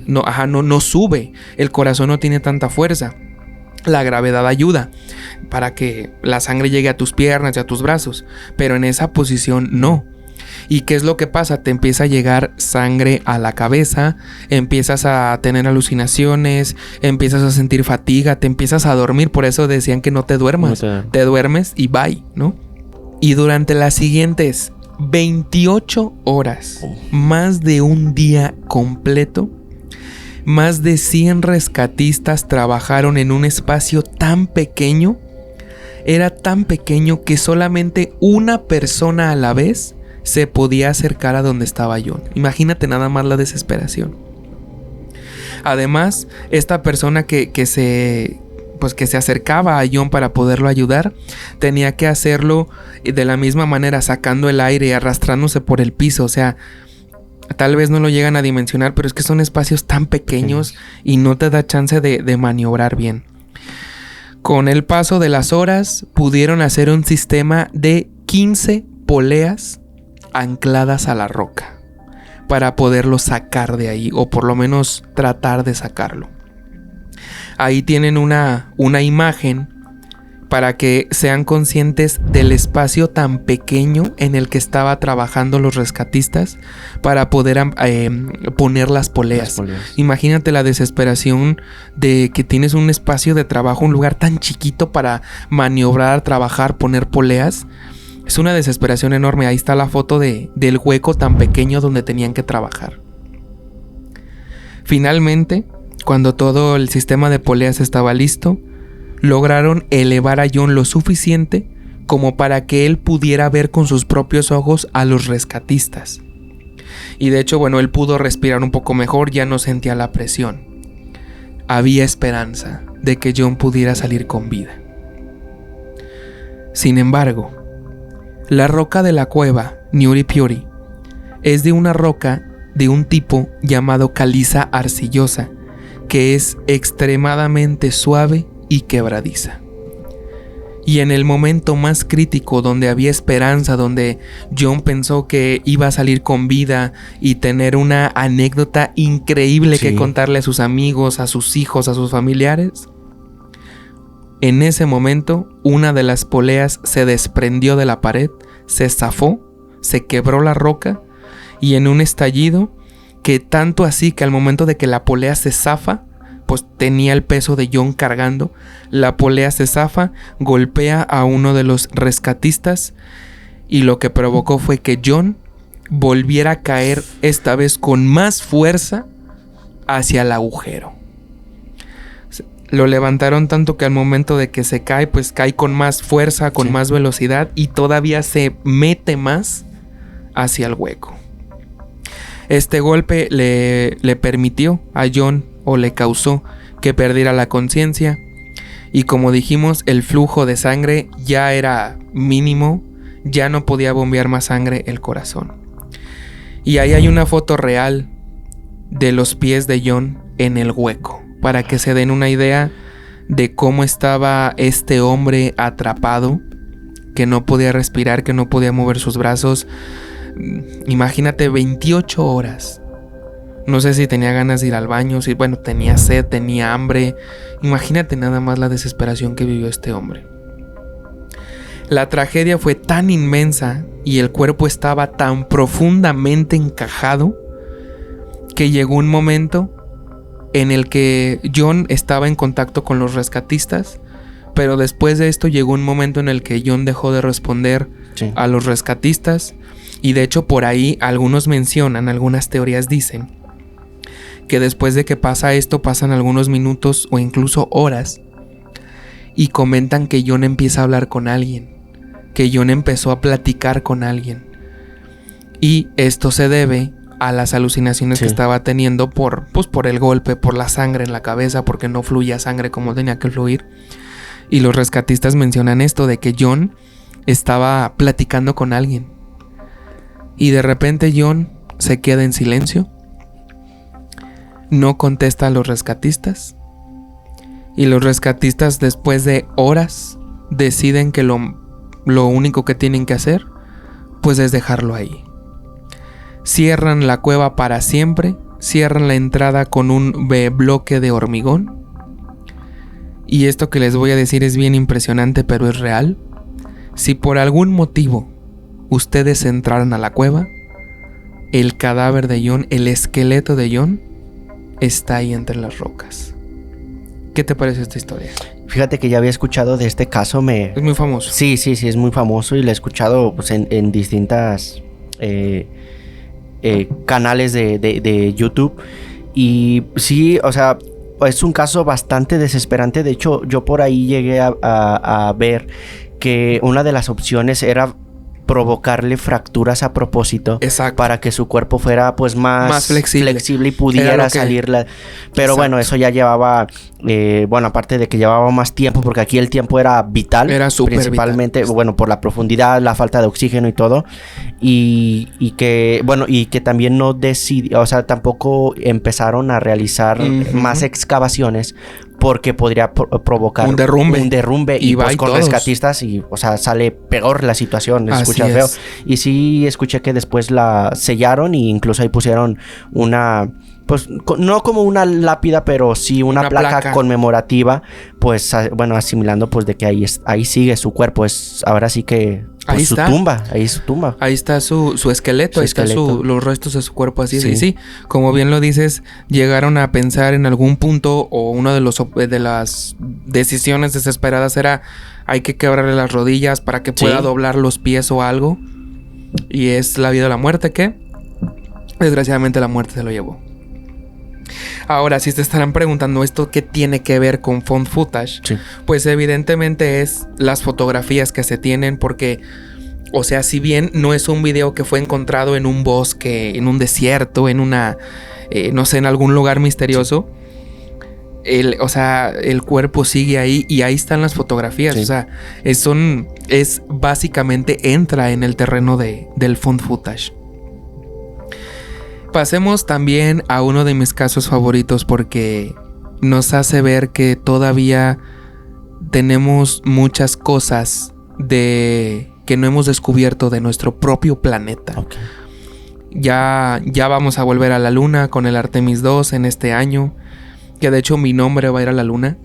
Speaker 1: no sube. El corazón no tiene tanta fuerza. La gravedad ayuda para que la sangre llegue a tus piernas y a tus brazos, pero en esa posición no. ¿Y qué es lo que pasa? Te empieza a llegar sangre a la cabeza, empiezas a tener alucinaciones, empiezas a sentir fatiga, te empiezas a dormir. Por eso decían que no te duermas. Te duermes y bye, ¿no? Y durante las siguientes 28 horas, más de un día completo, más de 100 rescatistas trabajaron en un espacio tan pequeño. Era tan pequeño que solamente una persona a la vez se podía acercar a donde estaba John. Imagínate nada más la desesperación. Además, esta persona que se acercaba a John para poderlo ayudar, tenía que hacerlo de la misma manera, sacando el aire y arrastrándose por el piso. O sea, tal vez no lo llegan a dimensionar, pero es que son espacios tan pequeños y no te da chance de maniobrar bien. Con el paso de las horas, pudieron hacer un sistema de 15 poleas ancladas a la roca para poderlo sacar de ahí, o por lo menos tratar de sacarlo. Ahí tienen una imagen para que sean conscientes del espacio tan pequeño en el que estaba trabajando los rescatistas para poder poner las poleas. Imagínate la desesperación de que tienes un espacio de trabajo, un lugar tan chiquito para maniobrar, trabajar, poner poleas. Es una desesperación enorme. Ahí está la foto del hueco tan pequeño donde tenían que trabajar. Finalmente, cuando todo el sistema de poleas estaba listo, lograron elevar a John lo suficiente como para que él pudiera ver con sus propios ojos a los rescatistas. Y de hecho, bueno, él pudo respirar un poco mejor, ya no sentía la presión. Había esperanza de que John pudiera salir con vida. Sin embargo, la roca de la cueva, Nuri Puri, es de una roca de un tipo llamado caliza arcillosa, que es extremadamente suave y quebradiza. Y en el momento más crítico, donde había esperanza, donde John pensó que iba a salir con vida y tener una anécdota increíble que contarle a sus amigos, a sus hijos, a sus familiares, en ese momento una de las poleas se desprendió de la pared, se zafó, se quebró la roca, y en un estallido, que tanto así que al momento de que la polea se zafa, pues tenía el peso de John cargando, la polea se zafa, golpea a uno de los rescatistas, y lo que provocó fue que John volviera a caer, esta vez con más fuerza, hacia el agujero. Lo levantaron tanto que al momento de que se cae, pues cae con más fuerza, con más velocidad y todavía se mete más hacia el hueco. Este golpe le permitió a John, o le causó, que perdiera la conciencia. Y como dijimos, el flujo de sangre ya era mínimo, ya no podía bombear más sangre el corazón. Y ahí hay una foto real de los pies de John en el hueco, para que se den una idea de cómo estaba este hombre atrapado, que no podía respirar, que no podía mover sus brazos. Imagínate 28 horas. No sé si tenía ganas de ir al baño, si bueno, tenía sed, tenía hambre. Imagínate nada más la desesperación que vivió este hombre. La tragedia fue tan inmensa y el cuerpo estaba tan profundamente encajado que llegó un momento en el que John estaba en contacto con los rescatistas, pero después de esto llegó un momento en el que John dejó de responder a los rescatistas. Y de hecho por ahí algunos mencionan, algunas teorías dicen que después de que pasa esto pasan algunos minutos o incluso horas y comentan que John empieza a hablar con alguien, que John empezó a platicar con alguien, y esto se debe a las alucinaciones que estaba teniendo por el golpe, por la sangre en la cabeza, porque no fluía sangre como tenía que fluir. Y los rescatistas mencionan esto de que John estaba platicando con alguien. Y de repente John se queda en silencio, no contesta a los rescatistas, y los rescatistas después de horas deciden que lo único que tienen que hacer pues es dejarlo ahí. Cierran la cueva para siempre, cierran la entrada con un bloque de hormigón. Y esto que les voy a decir es bien impresionante, pero es real. Si por algún motivo ustedes entraran a la cueva, el cadáver de John, el esqueleto de John, está ahí entre las rocas. ¿Qué te parece esta historia?
Speaker 2: Fíjate que ya había escuchado de este caso.
Speaker 1: Es muy famoso.
Speaker 2: Sí, es muy famoso y lo he escuchado pues, en distintas canales de YouTube. Y sí, o sea, es un caso bastante desesperante. De hecho, yo por ahí llegué a ver que una de las opciones era provocarle fracturas a propósito.
Speaker 1: Exacto.
Speaker 2: Para que su cuerpo fuera pues más flexible y pudiera salirla. Pero bueno, eso ya llevaba bueno, aparte de que llevaba más tiempo, porque aquí el tiempo era vital,
Speaker 1: era súper
Speaker 2: principalmente
Speaker 1: vital.
Speaker 2: Bueno, por la profundidad, la falta de oxígeno y todo, y que bueno, y que también no decidió, o sea, tampoco empezaron a realizar más excavaciones, porque podría provocar
Speaker 1: un derrumbe
Speaker 2: y pues con rescatistas y, o sea, sale peor la situación, se escucha feo. Y sí escuché que después la sellaron y incluso ahí pusieron una, pues no como una lápida, pero sí una placa conmemorativa, pues bueno, asimilando pues de que ahí sigue su cuerpo, es ahora sí que pues, ahí está su tumba, ahí está su esqueleto, ahí están los restos de su cuerpo, así
Speaker 1: sí. Sí, como bien lo dices, llegaron a pensar en algún punto, o uno de las decisiones desesperadas era hay que quebrarle las rodillas para que pueda doblar los pies o algo, y es la vida o la muerte, que desgraciadamente la muerte se lo llevó. Ahora, si te estarán preguntando esto, ¿qué tiene que ver con found footage? Sí. Pues evidentemente es las fotografías que se tienen, porque, o sea, si bien no es un video que fue encontrado en un bosque, en un desierto, en una, no sé, en algún lugar misterioso, el cuerpo sigue ahí y ahí están las fotografías. Sí. O sea, es básicamente entra en el terreno del found footage. Pasemos también a uno de mis casos favoritos, porque nos hace ver que todavía tenemos muchas cosas que no hemos descubierto de nuestro propio planeta. Okay. Ya vamos a volver a la luna con el Artemis 2 en este año, que de hecho mi nombre va a ir a la luna.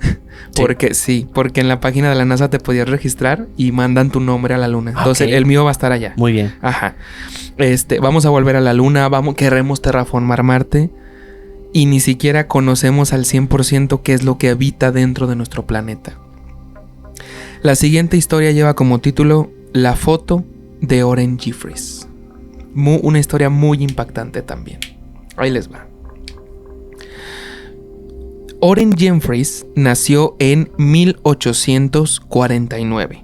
Speaker 1: Porque en la página de la NASA te podías registrar y mandan tu nombre a la luna. Entonces el mío va a estar allá.
Speaker 2: Muy bien.
Speaker 1: Ajá. Vamos a volver a la luna, queremos terraformar Marte y ni siquiera conocemos al 100% qué es lo que habita dentro de nuestro planeta. La siguiente historia lleva como título La foto de Orrin Jeffries. Una historia muy impactante también. Ahí les va. Oren Jeffries nació en 1849.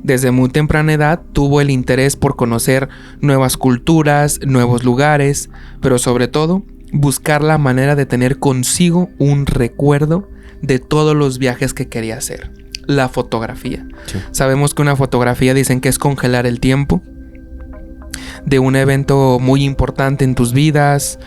Speaker 1: Desde muy temprana edad tuvo el interés por conocer nuevas culturas, nuevos lugares, pero sobre todo buscar la manera de tener consigo un recuerdo de todos los viajes que quería hacer. La fotografía. Sí. Sabemos que una fotografía dicen que es congelar el tiempo de un evento muy importante en tus vidas,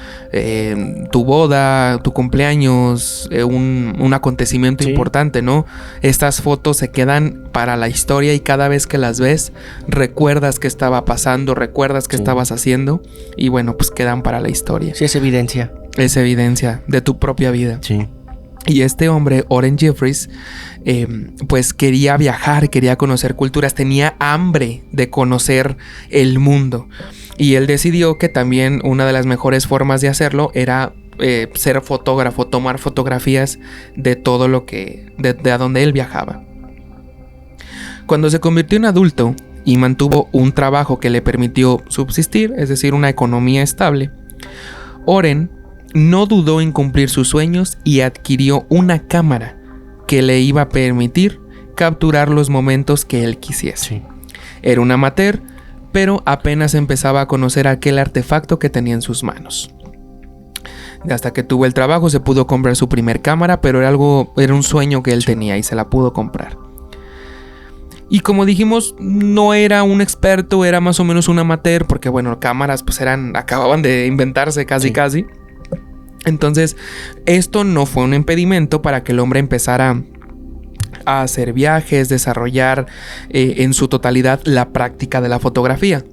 Speaker 1: tu boda, tu cumpleaños, un acontecimiento importante, ¿no? Estas fotos se quedan para la historia y cada vez que las ves, recuerdas qué estaba pasando, recuerdas qué estabas haciendo y bueno, pues quedan para la historia.
Speaker 2: Sí, es evidencia.
Speaker 1: Es evidencia de tu propia vida.
Speaker 2: Sí.
Speaker 1: Y este hombre, Oren Jeffries, pues quería viajar, quería conocer culturas, tenía hambre de conocer el mundo. Y él decidió que también una de las mejores formas de hacerlo era ser fotógrafo, tomar fotografías de todo lo que, de a donde él viajaba. Cuando se convirtió en adulto y mantuvo un trabajo que le permitió subsistir, es decir, una economía estable, Oren no dudó en cumplir sus sueños y adquirió una cámara que le iba a permitir capturar los momentos que él quisiese. Sí. Era un amateur, pero apenas empezaba a conocer aquel artefacto que tenía en sus manos. Hasta que tuvo el trabajo se pudo comprar su primer cámara, pero era un sueño que él tenía y se la pudo comprar. Y como dijimos, no era un experto, era más o menos un amateur, porque bueno, cámaras pues acababan de inventarse casi. Entonces, esto no fue un impedimento para que el hombre empezara a hacer viajes, desarrollar en su totalidad la práctica de la fotografía.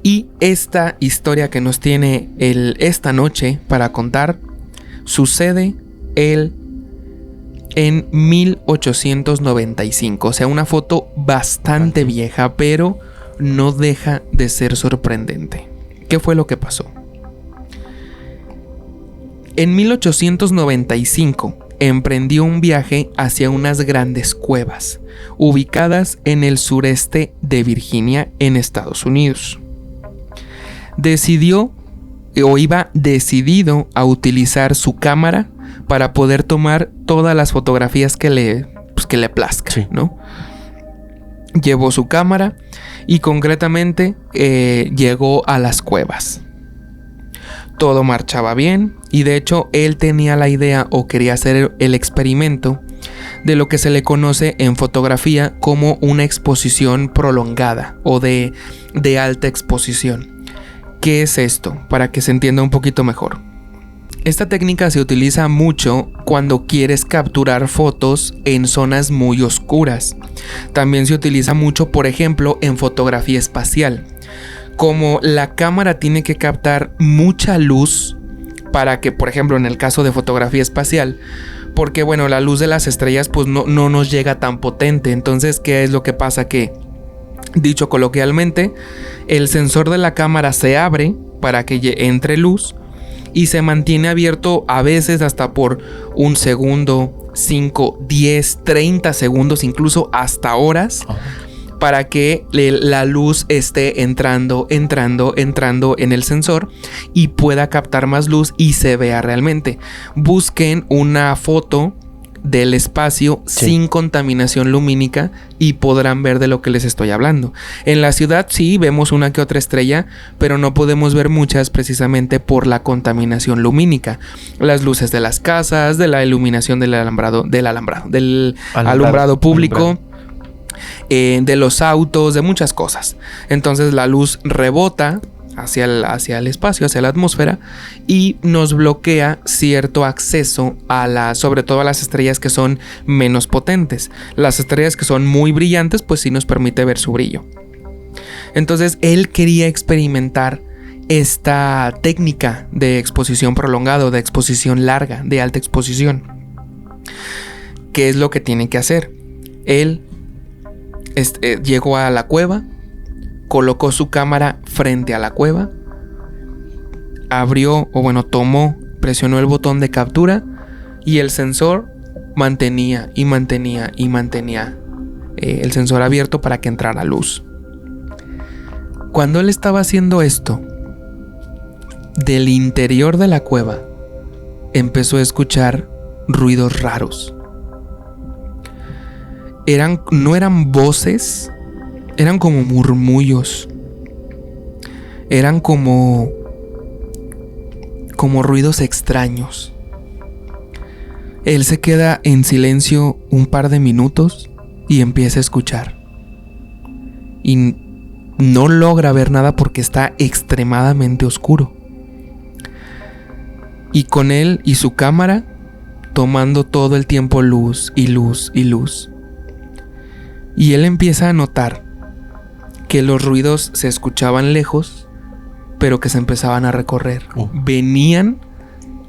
Speaker 1: Y esta historia que nos tiene esta noche para contar sucede en 1895. O sea, una foto bastante vieja, pero no deja de ser sorprendente. ¿Qué fue lo que pasó? En 1895 emprendió un viaje hacia unas grandes cuevas, ubicadas en el sureste de Virginia, en Estados Unidos. Iba decidido a utilizar su cámara para poder tomar todas las fotografías que le plazca, sí, ¿no? Llevó su cámara y concretamente llegó a las cuevas. Todo marchaba bien y de hecho él tenía la idea o quería hacer el experimento de lo que se le conoce en fotografía como una exposición prolongada o de alta exposición. ¿Qué es esto? Para que se entienda un poquito mejor. Esta técnica se utiliza mucho cuando quieres capturar fotos en zonas muy oscuras. También se utiliza mucho, por ejemplo, en fotografía espacial. Como la cámara tiene que captar mucha luz para que, por ejemplo, en el caso de fotografía espacial, porque bueno, la luz de las estrellas pues no nos llega tan potente. Entonces, ¿qué es lo que pasa? Que, dicho coloquialmente, el sensor de la cámara se abre para que entre luz y se mantiene abierto a veces hasta por 1 segundo, 5, 10, 30 segundos, incluso hasta horas. Para que la luz esté entrando en el sensor y pueda captar más luz y se vea realmente. Busquen una foto del espacio sin contaminación lumínica y podrán ver de lo que les estoy hablando. En la ciudad sí vemos una que otra estrella, pero no podemos ver muchas precisamente por la contaminación lumínica. Las luces de las casas, de la iluminación del alumbrado público. De los autos, de muchas cosas. Entonces la luz rebota hacia el espacio, hacia la atmósfera y nos bloquea cierto acceso sobre todo a las estrellas que son menos potentes. Las estrellas que son muy brillantes pues sí nos permite ver su brillo. Entonces él quería experimentar esta técnica de exposición prolongada, de exposición larga, de alta exposición. ¿Qué es lo que tiene que hacer? Él llegó a la cueva, colocó su cámara frente a la cueva, presionó el botón de captura y el sensor mantenía el sensor abierto para que entrara luz. Cuando él estaba haciendo esto, del interior de la cueva empezó a escuchar ruidos raros. No eran voces, eran como murmullos. Eran como ruidos extraños. Él se queda en silencio un par de minutos y empieza a escuchar. Y no logra ver nada porque está extremadamente oscuro. Y con él y su cámara tomando todo el tiempo luz y luz y luz. Y él empieza a notar que los ruidos se escuchaban lejos, pero que se empezaban a recorrer. Venían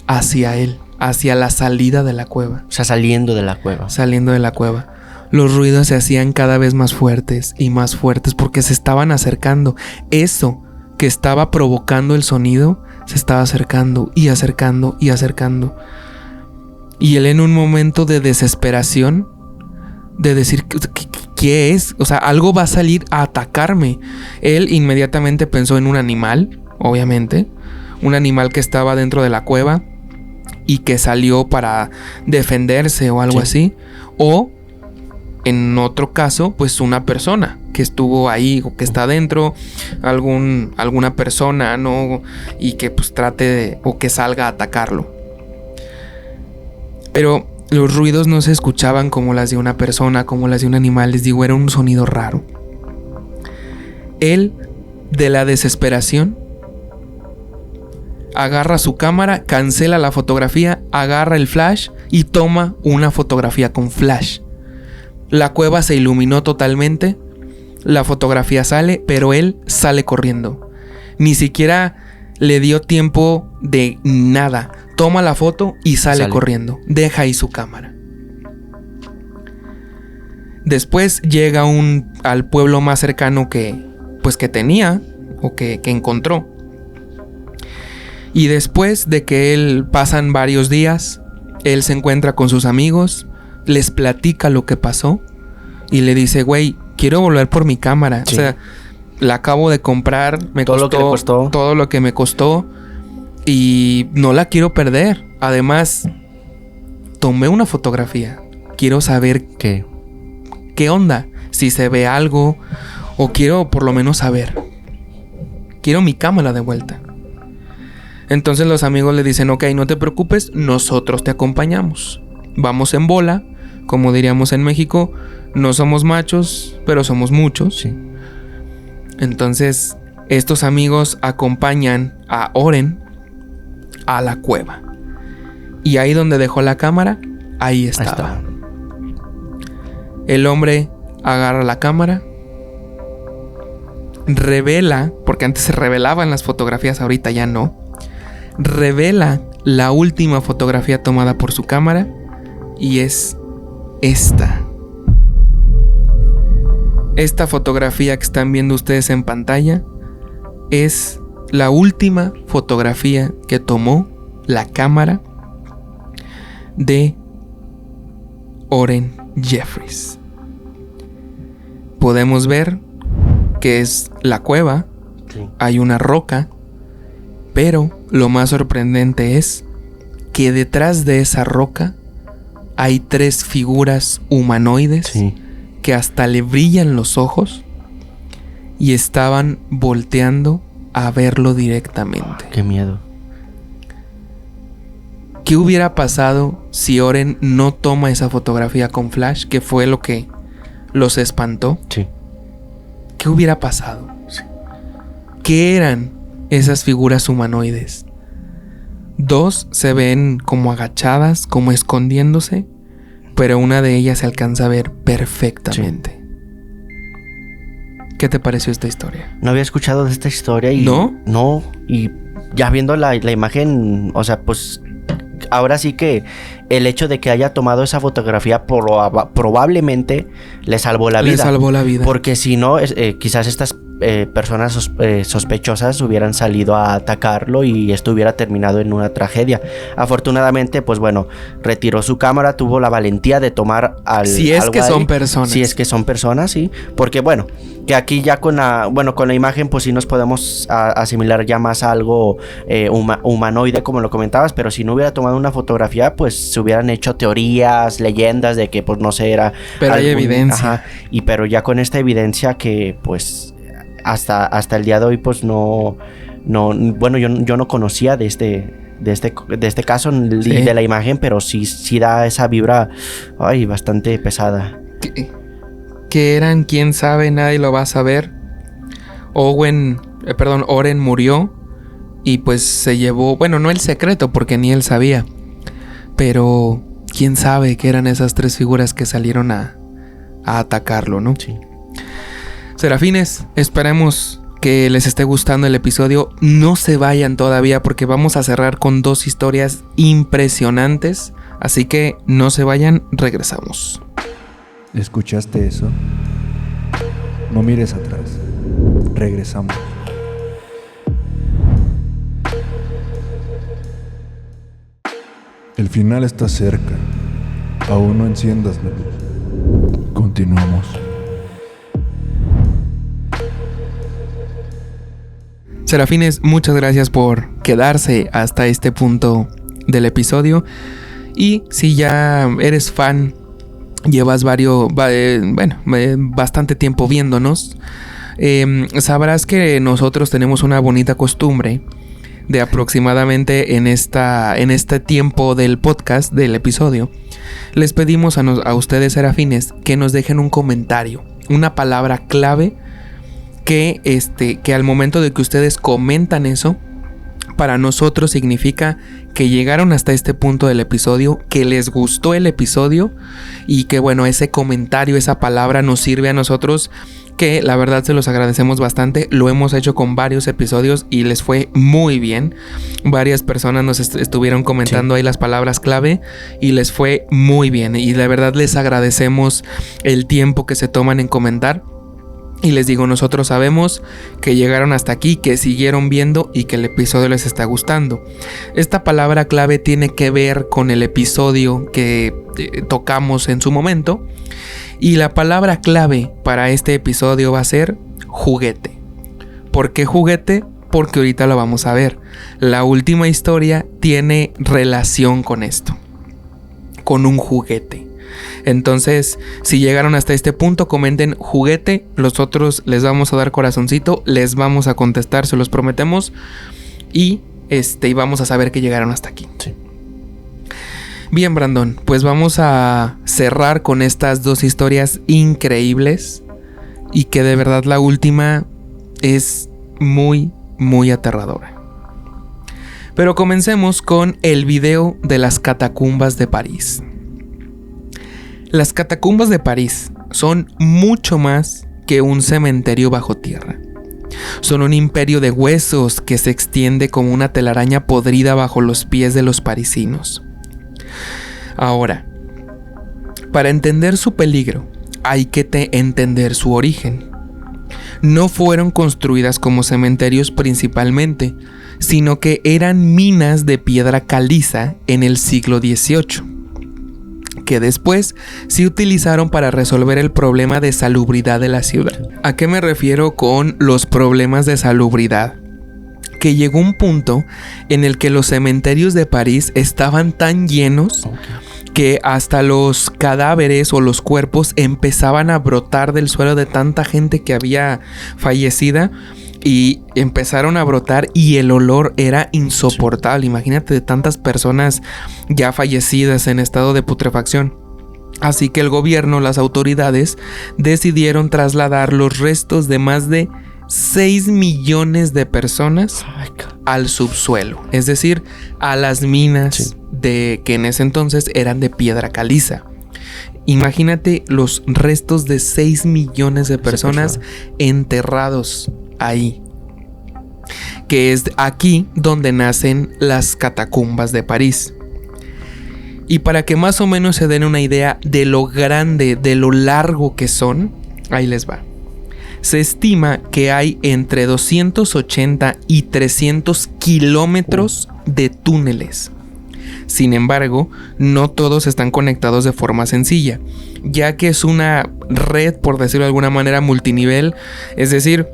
Speaker 1: hacia él, hacia la salida de la cueva.
Speaker 2: O sea, saliendo de la cueva.
Speaker 1: Saliendo de la cueva. Los ruidos se hacían cada vez más fuertes y más fuertes porque se estaban acercando. Eso que estaba provocando el sonido se estaba acercando y acercando y acercando. Y él, en un momento de desesperación, de decir, ¿qué es? O sea, algo va a salir a atacarme. Él inmediatamente pensó en un animal, obviamente. Un animal que estaba dentro de la cueva y que salió para defenderse o algo así. O, en otro caso, pues una persona que estuvo ahí o que está dentro. Alguna persona, ¿no? Y que pues trate de, o que salga a atacarlo. Pero los ruidos no se escuchaban como las de una persona, como las de un animal. Les digo, era un sonido raro. Él, de la desesperación, agarra su cámara, cancela la fotografía, agarra el flash y toma una fotografía con flash. La cueva se iluminó totalmente, la fotografía sale, pero él sale corriendo. Ni siquiera le dio tiempo de nada. Toma la foto y sale corriendo. Deja ahí su cámara. Después llega al pueblo más cercano que tenía o que encontró. Y después de que él pasan varios días, él se encuentra con sus amigos, les platica lo que pasó y le dice, güey, quiero volver por mi cámara. Sí. O sea, la acabo de comprar, todo lo que me costó y no la quiero perder. Además, tomé una fotografía. Quiero saber qué onda, si se ve algo, o quiero por lo menos saber. Quiero mi cámara de vuelta. Entonces los amigos le dicen, ok, no te preocupes, nosotros te acompañamos. Vamos en bola, como diríamos en México, no somos machos, pero somos muchos. Sí. Entonces, estos amigos acompañan a Oren a la cueva. Y ahí donde dejó la cámara, ahí estaba. El hombre agarra la cámara, revela, porque antes se revelaban las fotografías, ahorita ya no. Revela la última fotografía tomada por su cámara y es esta. Esta fotografía que están viendo ustedes en pantalla es la última fotografía que tomó la cámara de Oren Jeffries. Podemos ver que es la cueva, sí. Hay una roca, pero lo más sorprendente es que detrás de esa roca hay 3 figuras humanoides, sí, que hasta le brillan los ojos y estaban volteando a verlo directamente.
Speaker 2: ¡Qué miedo!
Speaker 1: ¿Qué hubiera pasado si Oren no toma esa fotografía con flash, que fue lo que los espantó?
Speaker 2: Sí.
Speaker 1: ¿Qué hubiera pasado?
Speaker 2: Sí.
Speaker 1: ¿Qué eran esas figuras humanoides? 2 se ven como agachadas, como escondiéndose, pero una de ellas se alcanza a ver perfectamente. Sí. ¿Qué te pareció esta historia?
Speaker 2: No había escuchado de esta historia y...
Speaker 1: ¿No?
Speaker 2: No, y ya viendo la imagen, o sea, pues... Ahora sí que el hecho de que haya tomado esa fotografía probablemente le salvó la vida.
Speaker 1: Le salvó la vida.
Speaker 2: Porque si no, quizás estas personas sospechosas hubieran salido a atacarlo y esto hubiera terminado en una tragedia. Afortunadamente, pues bueno, retiró su cámara, tuvo la valentía de tomar
Speaker 1: si es que son personas.
Speaker 2: Si es que son personas, sí. Porque bueno, que aquí ya con la imagen pues sí nos podemos asimilar ya más a algo humanoide, como lo comentabas, pero si no hubiera tomado una fotografía, pues se hubieran hecho teorías, leyendas de que pues no sé, era...
Speaker 1: Pero hay evidencia.
Speaker 2: Ajá, pero ya con esta evidencia que pues hasta el día de hoy pues no bueno, yo no conocía de este caso
Speaker 1: Sí.
Speaker 2: de la imagen, pero sí da esa vibra bastante pesada.
Speaker 1: ¿Qué eran? ¿Quién sabe? Nadie lo va a saber. Oren murió y pues se llevó, bueno, no el secreto porque ni él sabía, pero quién sabe qué eran esas 3 figuras que salieron a atacarlo, ¿no?
Speaker 2: Sí.
Speaker 1: Serafines, esperemos que les esté gustando el episodio. No se vayan todavía porque vamos a cerrar con 2 historias impresionantes. Así que no se vayan, regresamos.
Speaker 4: ¿Escuchaste eso? No mires atrás. Regresamos.
Speaker 3: El final está cerca. Aún no enciendas la luz. Continuamos.
Speaker 1: Serafines, muchas gracias por quedarse hasta este punto del episodio. Y si ya eres fan, llevas bastante tiempo viéndonos, sabrás que nosotros tenemos una bonita costumbre de aproximadamente en este tiempo del podcast, del episodio, les pedimos a ustedes, Serafines, que nos dejen un comentario, una palabra clave que al momento de que ustedes comentan eso, para nosotros significa que llegaron hasta este punto del episodio, que les gustó el episodio y que bueno, ese comentario, esa palabra nos sirve a nosotros, que la verdad se los agradecemos bastante. Lo hemos hecho con varios episodios y les fue muy bien. Varias personas nos estuvieron comentando ahí las palabras clave y les fue muy bien, y la verdad les agradecemos el tiempo que se toman en comentar. Y les digo, nosotros sabemos que llegaron hasta aquí, que siguieron viendo y que el episodio les está gustando. Esta palabra clave tiene que ver con el episodio que tocamos en su momento. Y la palabra clave para este episodio va a ser juguete. ¿Por qué juguete? Porque ahorita lo vamos a ver. La última historia tiene relación con esto, con un juguete. Entonces, si llegaron hasta este punto, comenten juguete. Nosotros les vamos a dar corazoncito, les vamos a contestar, se los prometemos. Y vamos a saber que llegaron hasta aquí.
Speaker 2: Sí.
Speaker 1: Bien, Brandon, pues vamos a cerrar con estas 2 historias increíbles. Y que de verdad la última es muy, muy aterradora. Pero comencemos con el video de las catacumbas de París. Las catacumbas de París son mucho más que un cementerio bajo tierra. Son un imperio de huesos que se extiende como una telaraña podrida bajo los pies de los parisinos. Ahora, para entender su peligro, hay que entender su origen. No fueron construidas como cementerios principalmente, sino que eran minas de piedra caliza en el siglo XVIII. Que después se utilizaron para resolver el problema de salubridad de la ciudad. ¿A qué me refiero con los problemas de salubridad? Que llegó un punto en el que los cementerios de París estaban tan llenos que hasta los cadáveres o los cuerpos empezaban a brotar del suelo de tanta gente que había fallecida. Y empezaron a brotar y el olor era insoportable. Sí. Imagínate, de tantas personas ya fallecidas en estado de putrefacción. Así que el gobierno, las autoridades, decidieron trasladar los restos de más de 6 millones de personas al subsuelo. Es decir, a las minas que en ese entonces eran de piedra caliza. Imagínate los restos de 6 millones de personas enterrados ahí, que es aquí donde nacen las catacumbas de París. Y para que más o menos se den una idea de lo grande, de lo largo que son, ahí les va. Se estima que hay entre 280 y 300 kilómetros de túneles. Sin embargo, no todos están conectados de forma sencilla, ya que es una red, por decirlo de alguna manera, multinivel. Es decir,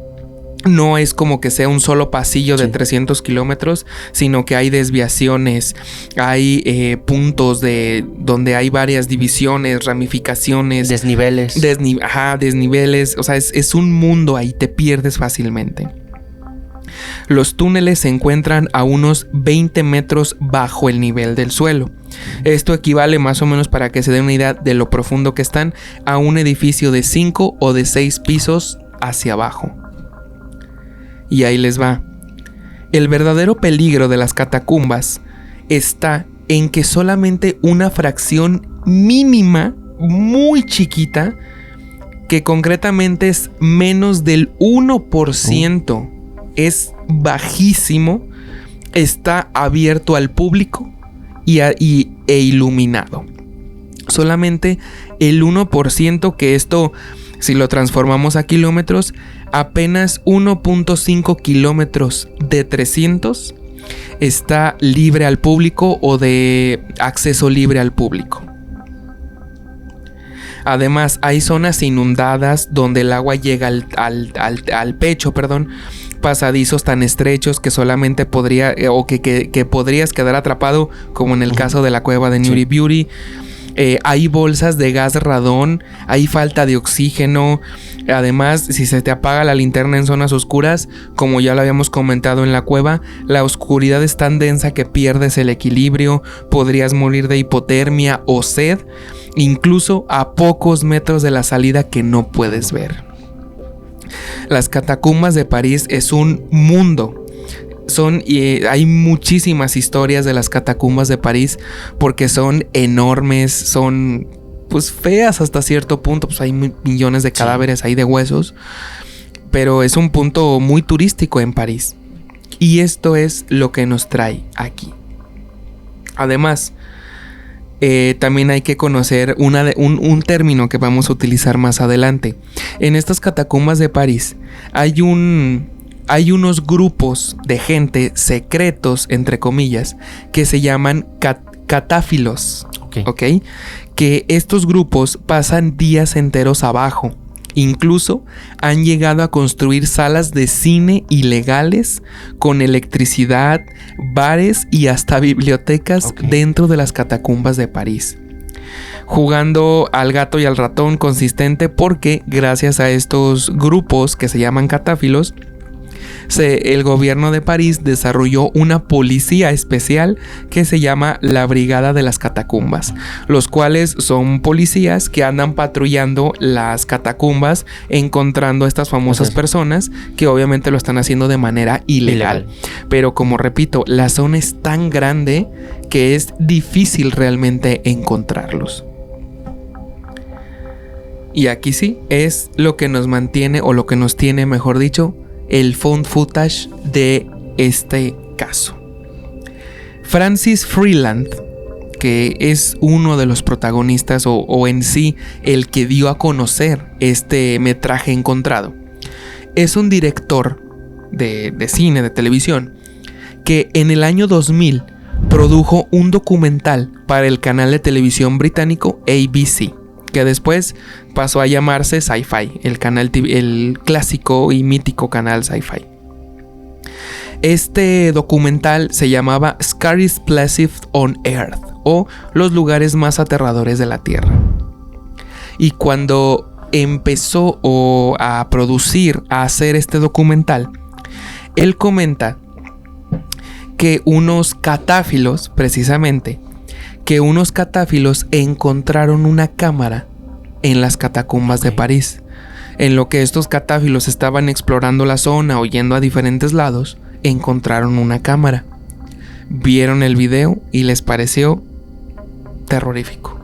Speaker 1: no es como que sea un solo pasillo de 300 kilómetros, sino que hay desviaciones, hay puntos donde hay varias divisiones, ramificaciones,
Speaker 2: desniveles.
Speaker 1: Desniveles. O sea, es un mundo ahí, te pierdes fácilmente. Los túneles se encuentran a unos 20 metros bajo el nivel del suelo. Esto equivale más o menos, para que se den una idea de lo profundo que están, a un edificio de 5 o de 6 pisos hacia abajo. Y ahí les va. El verdadero peligro de las catacumbas está en que solamente una fracción mínima, muy chiquita, que concretamente es menos del 1%, es bajísimo, está abierto al público e iluminado. Solamente el 1%, que esto, si lo transformamos a kilómetros, apenas 1.5 kilómetros de 300 está libre al público o de acceso libre al público. Además, hay zonas inundadas donde el agua llega al pecho, pasadizos tan estrechos que solamente podrías quedar atrapado, como en el caso de la cueva de Newry Beauty. Hay bolsas de gas radón, hay falta de oxígeno. Además, si se te apaga la linterna en zonas oscuras, como ya lo habíamos comentado en la cueva, la oscuridad es tan densa que pierdes el equilibrio, podrías morir de hipotermia o sed, incluso a pocos metros de la salida que no puedes ver. Las catacumbas de París es un mundo. Hay muchísimas historias de las catacumbas de París, porque son enormes, son pues feas hasta cierto punto, pues hay millones de cadáveres ahí de huesos, pero es un punto muy turístico en París. Y esto es lo que nos trae aquí. Además, también hay que conocer un término que vamos a utilizar más adelante. En estas catacumbas de París hay unos grupos de gente secretos, entre comillas, que se llaman catáfilos. ¿Ok? Que estos grupos pasan días enteros abajo. Incluso han llegado a construir salas de cine ilegales con electricidad, bares y hasta bibliotecas dentro de las catacumbas de París. Jugando al gato y al ratón consistente, porque gracias a estos grupos que se llaman catáfilos, el gobierno de París desarrolló una policía especial que se llama la Brigada de las Catacumbas, los cuales son policías que andan patrullando las catacumbas, encontrando a estas famosas personas que obviamente lo están haciendo de manera ilegal. Pero como repito, la zona es tan grande que es difícil realmente encontrarlos. Y aquí sí es lo que nos mantiene, o lo que nos tiene, mejor dicho, el found footage de este caso. Francis Freeland, que es uno de los protagonistas o en sí el que dio a conocer este metraje encontrado, es un director de cine, de televisión, que en el año 2000 produjo un documental para el canal de televisión británico ABC, que después pasó a llamarse Sci-Fi, el clásico y mítico canal Sci-Fi. Este documental se llamaba Scariest Places on Earth, o Los lugares más aterradores de la Tierra. Y cuando empezó a producir, a hacer este documental, él comenta que unos catáfilos, precisamente, encontraron una cámara en las catacumbas de París. En lo que estos catáfilos estaban explorando la zona o yendo a diferentes lados, encontraron una cámara. Vieron el video y les pareció terrorífico.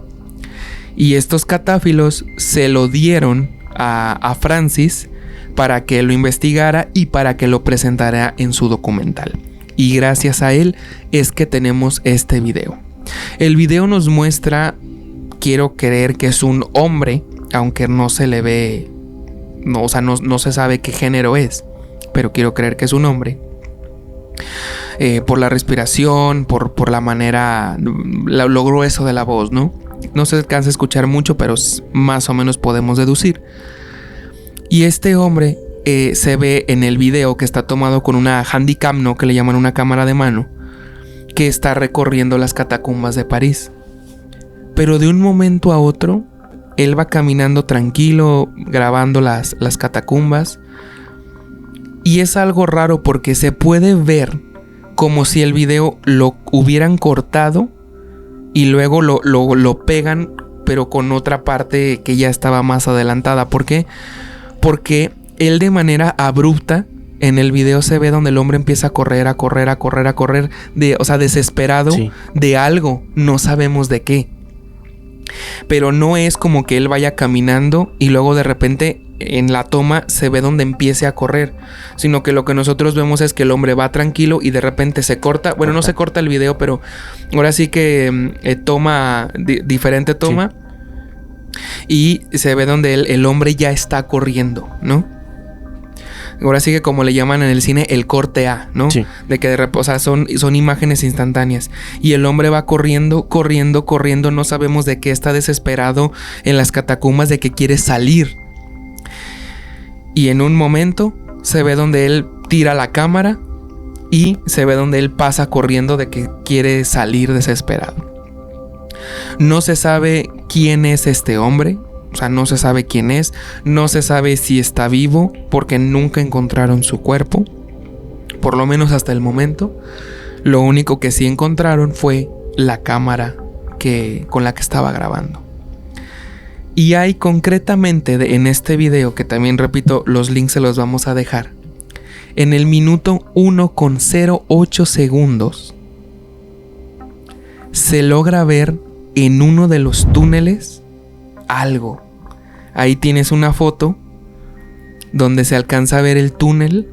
Speaker 1: Y estos catáfilos se lo dieron a Francis para que lo investigara y para que lo presentara en su documental. Y gracias a él es que tenemos este video. El video nos muestra, quiero creer que es un hombre, aunque no se le ve no, o sea, no se sabe qué género es, pero quiero creer que es un hombre. Por la respiración, por la manera, lo grueso de la voz, ¿no? No se alcanza a escuchar mucho, pero más o menos podemos deducir. Y este hombre se ve en el video que está tomado con una handycam, ¿no? Que le llaman una cámara de mano, que está recorriendo las catacumbas de París. Pero de un momento a otro, él va caminando tranquilo, grabando las catacumbas. Y es algo raro porque se puede ver como si el video lo hubieran cortado y luego lo pegan, pero con otra parte que ya estaba más adelantada. ¿Por qué? Porque él de manera abrupta en el video se ve donde el hombre empieza a correr, o sea, desesperado, sí, de algo, no sabemos de qué. Pero no es como que él vaya caminando y luego de repente en la toma se ve donde empiece a correr, sino que lo que nosotros vemos es que el hombre va tranquilo y de repente se corta. Bueno, no se corta el video, pero ahora sí que toma diferente toma, sí, y se ve donde el hombre ya está corriendo, ¿no? Ahora sí que como le llaman en el cine el corte A, ¿no? Sí. De que o sea, son imágenes instantáneas. Y el hombre va corriendo, no sabemos de qué, está desesperado en las catacumbas, de que quiere salir. Y en un momento se ve donde él tira la cámara y se ve donde él pasa corriendo de que quiere salir desesperado. No se sabe quién es este hombre. O sea, no se sabe quién es, no se sabe si está vivo, porque nunca encontraron su cuerpo, por lo menos hasta el momento. Lo único que sí encontraron fue la cámara con la que estaba grabando. Y hay concretamente en este video, que también repito, los links se los vamos a dejar, en el minuto 1:08 segundos, se logra ver en uno de los túneles algo. Ahí tienes una foto donde se alcanza a ver el túnel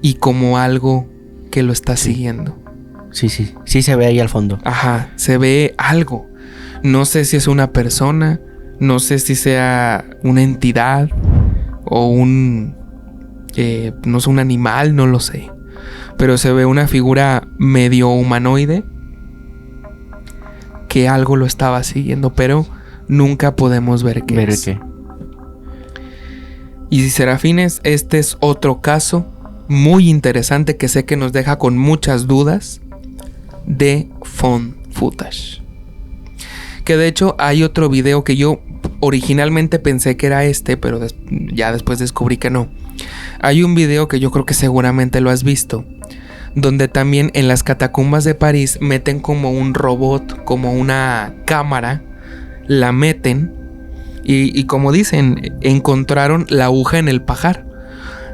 Speaker 1: y como algo que lo está siguiendo.
Speaker 2: Sí se ve ahí al fondo.
Speaker 1: Ajá, se ve algo. No sé si es una persona, no sé si sea una entidad o no sé, un animal, no lo sé. Pero se ve una figura medio humanoide que algo lo estaba siguiendo, pero nunca podemos ver qué es. ¿Qué? Y Serafines, este es otro caso muy interesante que sé que nos deja con muchas dudas de found footage. Que de hecho hay otro video que yo originalmente pensé que era pero ya después descubrí que no. Hay un video que yo creo que seguramente lo has visto, donde también en las catacumbas de París meten como un robot, como una cámara. La meten y como dicen, encontraron la aguja en el pajar,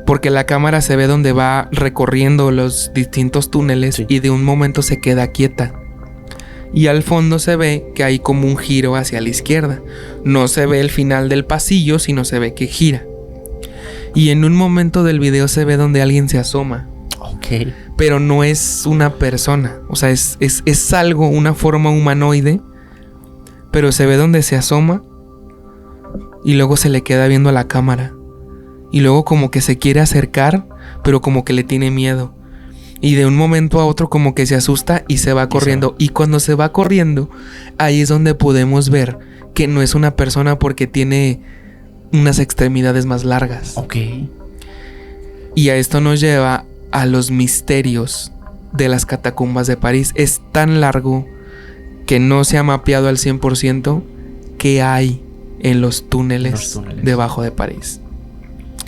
Speaker 1: porque la cámara se ve donde va recorriendo los distintos túneles, sí, y de un momento se queda quieta y al fondo se ve que hay como un giro hacia la izquierda. No se ve el final del pasillo, sino se ve que gira, y en un momento del video se ve donde alguien se asoma.
Speaker 2: Okay.
Speaker 1: Pero no es una persona, o sea, es algo, una forma humanoide. Pero se ve donde se asoma y luego se le queda viendo a la cámara. Y luego como que se quiere acercar, pero como que le tiene miedo. Y de un momento a otro como que se asusta y se va corriendo. Y cuando se va corriendo, ahí es donde podemos ver que no es una persona porque tiene unas extremidades más largas.
Speaker 2: Ok.
Speaker 1: Y a esto nos lleva a los misterios de las catacumbas de París. Es tan largo que no se ha mapeado al 100% qué hay en los túneles debajo de París.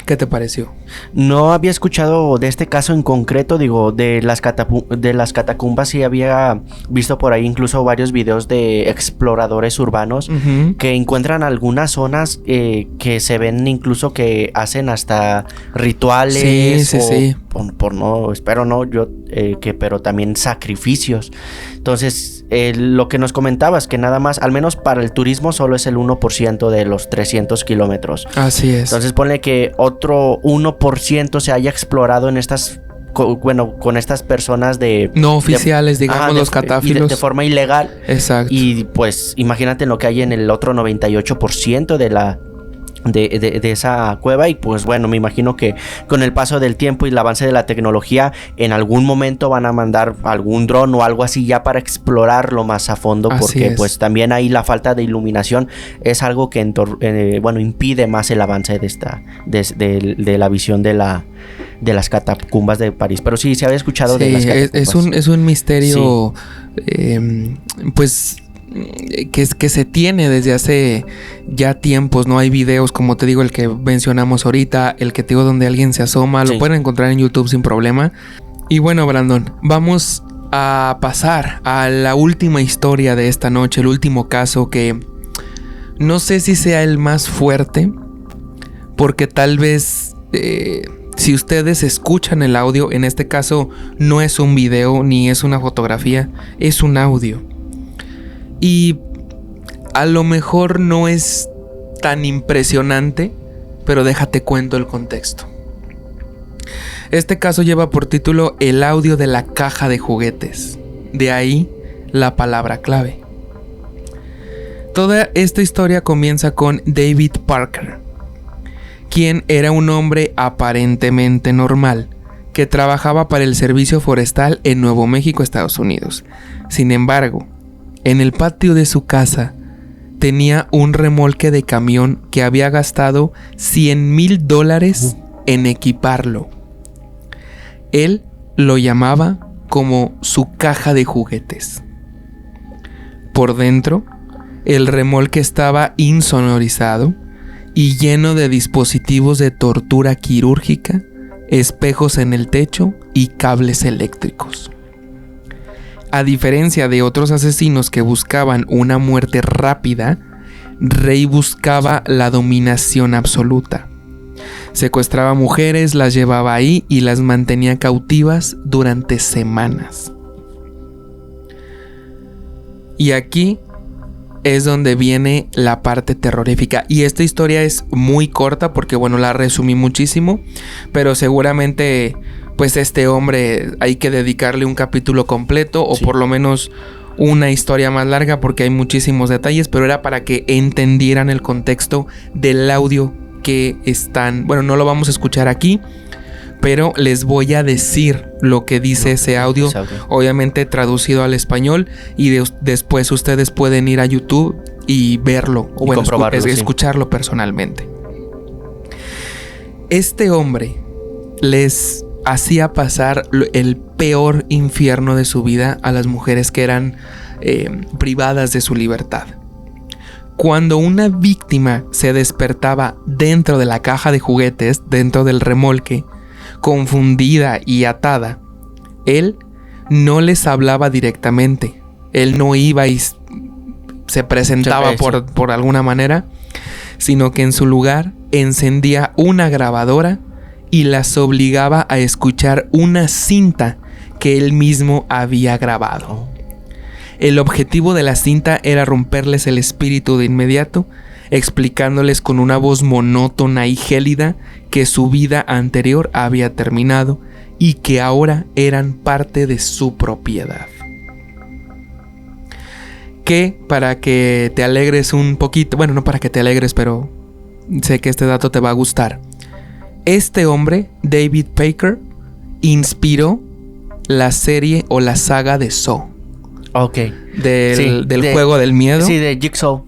Speaker 1: ¿Qué te pareció?
Speaker 2: No había escuchado de este caso en concreto, digo, de las catacumbas sí había visto por ahí incluso varios videos de exploradores urbanos, uh-huh, que encuentran algunas zonas que se ven incluso que hacen hasta rituales,
Speaker 1: sí.
Speaker 2: Por no, espero no, pero también sacrificios. Entonces, lo que nos comentabas, que nada más, al menos para el turismo, solo es el 1% de los 300 kilómetros.
Speaker 1: Así es.
Speaker 2: Entonces, ponle que otro 1% se haya explorado en estas, con estas personas
Speaker 1: no oficiales, digamos, los catáfilos.
Speaker 2: De forma ilegal.
Speaker 1: Exacto.
Speaker 2: Y pues, imagínate lo que hay en el otro 98% de esa cueva. Y pues bueno, me imagino que con el paso del tiempo y el avance de la tecnología, en algún momento van a mandar algún dron o algo así ya para explorarlo más a fondo, porque pues también ahí la falta de iluminación es algo que impide más el avance de la visión de las catacumbas de París. Pero sí, se había escuchado de las catacumbas.
Speaker 1: Es un misterio, pues que se tiene desde hace ya tiempos, ¿no? Hay videos, como te digo, el que mencionamos ahorita, el que te digo donde alguien se asoma, lo pueden encontrar en YouTube sin problema. Y bueno, Brandon, vamos a pasar a la última historia de esta noche, el último caso, que no sé si sea el más fuerte, porque tal vez si ustedes escuchan el audio, en este caso no es un video ni es una fotografía, es un audio. Y a lo mejor no es tan impresionante, pero déjate cuento el contexto. Este caso lleva por título El audio de la caja de juguetes. De ahí la palabra clave. Toda esta historia comienza con David Parker, quien era un hombre aparentemente normal, que trabajaba para el Servicio Forestal en Nuevo México, Estados Unidos. Sin embargo, en el patio de su casa tenía un remolque de camión que había gastado $100,000 en equiparlo. Él lo llamaba como su caja de juguetes. Por dentro, el remolque estaba insonorizado y lleno de dispositivos de tortura quirúrgica, espejos en el techo y cables eléctricos. A diferencia de otros asesinos que buscaban una muerte rápida, Ray buscaba la dominación absoluta. Secuestraba mujeres, las llevaba ahí y las mantenía cautivas durante semanas. Y aquí es donde viene la parte terrorífica. Y esta historia es muy corta porque, bueno, la resumí muchísimo, pero seguramente pues este hombre hay que dedicarle un capítulo completo o por lo menos una historia más larga porque hay muchísimos detalles, pero era para que entendieran el contexto del audio que están... Bueno, no lo vamos a escuchar aquí, pero les voy a decir lo que dice ese audio, obviamente traducido al español, y después ustedes pueden ir a YouTube y verlo, o bueno, escucharlo personalmente. Este hombre les hacía pasar el peor infierno de su vida a las mujeres que eran privadas de su libertad. Cuando una víctima se despertaba dentro de la caja de juguetes, dentro del remolque, confundida y atada, él no les hablaba directamente. Él no iba y se presentaba por alguna manera, sino que en su lugar encendía una grabadora y las obligaba a escuchar una cinta que él mismo había grabado. El objetivo de la cinta era romperles el espíritu de inmediato, explicándoles con una voz monótona y gélida que su vida anterior había terminado y que ahora eran parte de su propiedad. Que para que te alegres un poquito, bueno, no para que te alegres, pero sé que este dato te va a gustar. Este hombre, David Parker, inspiró la serie o la saga de Saw.
Speaker 2: Ok.
Speaker 1: Del juego del miedo.
Speaker 2: Sí, de Jigsaw.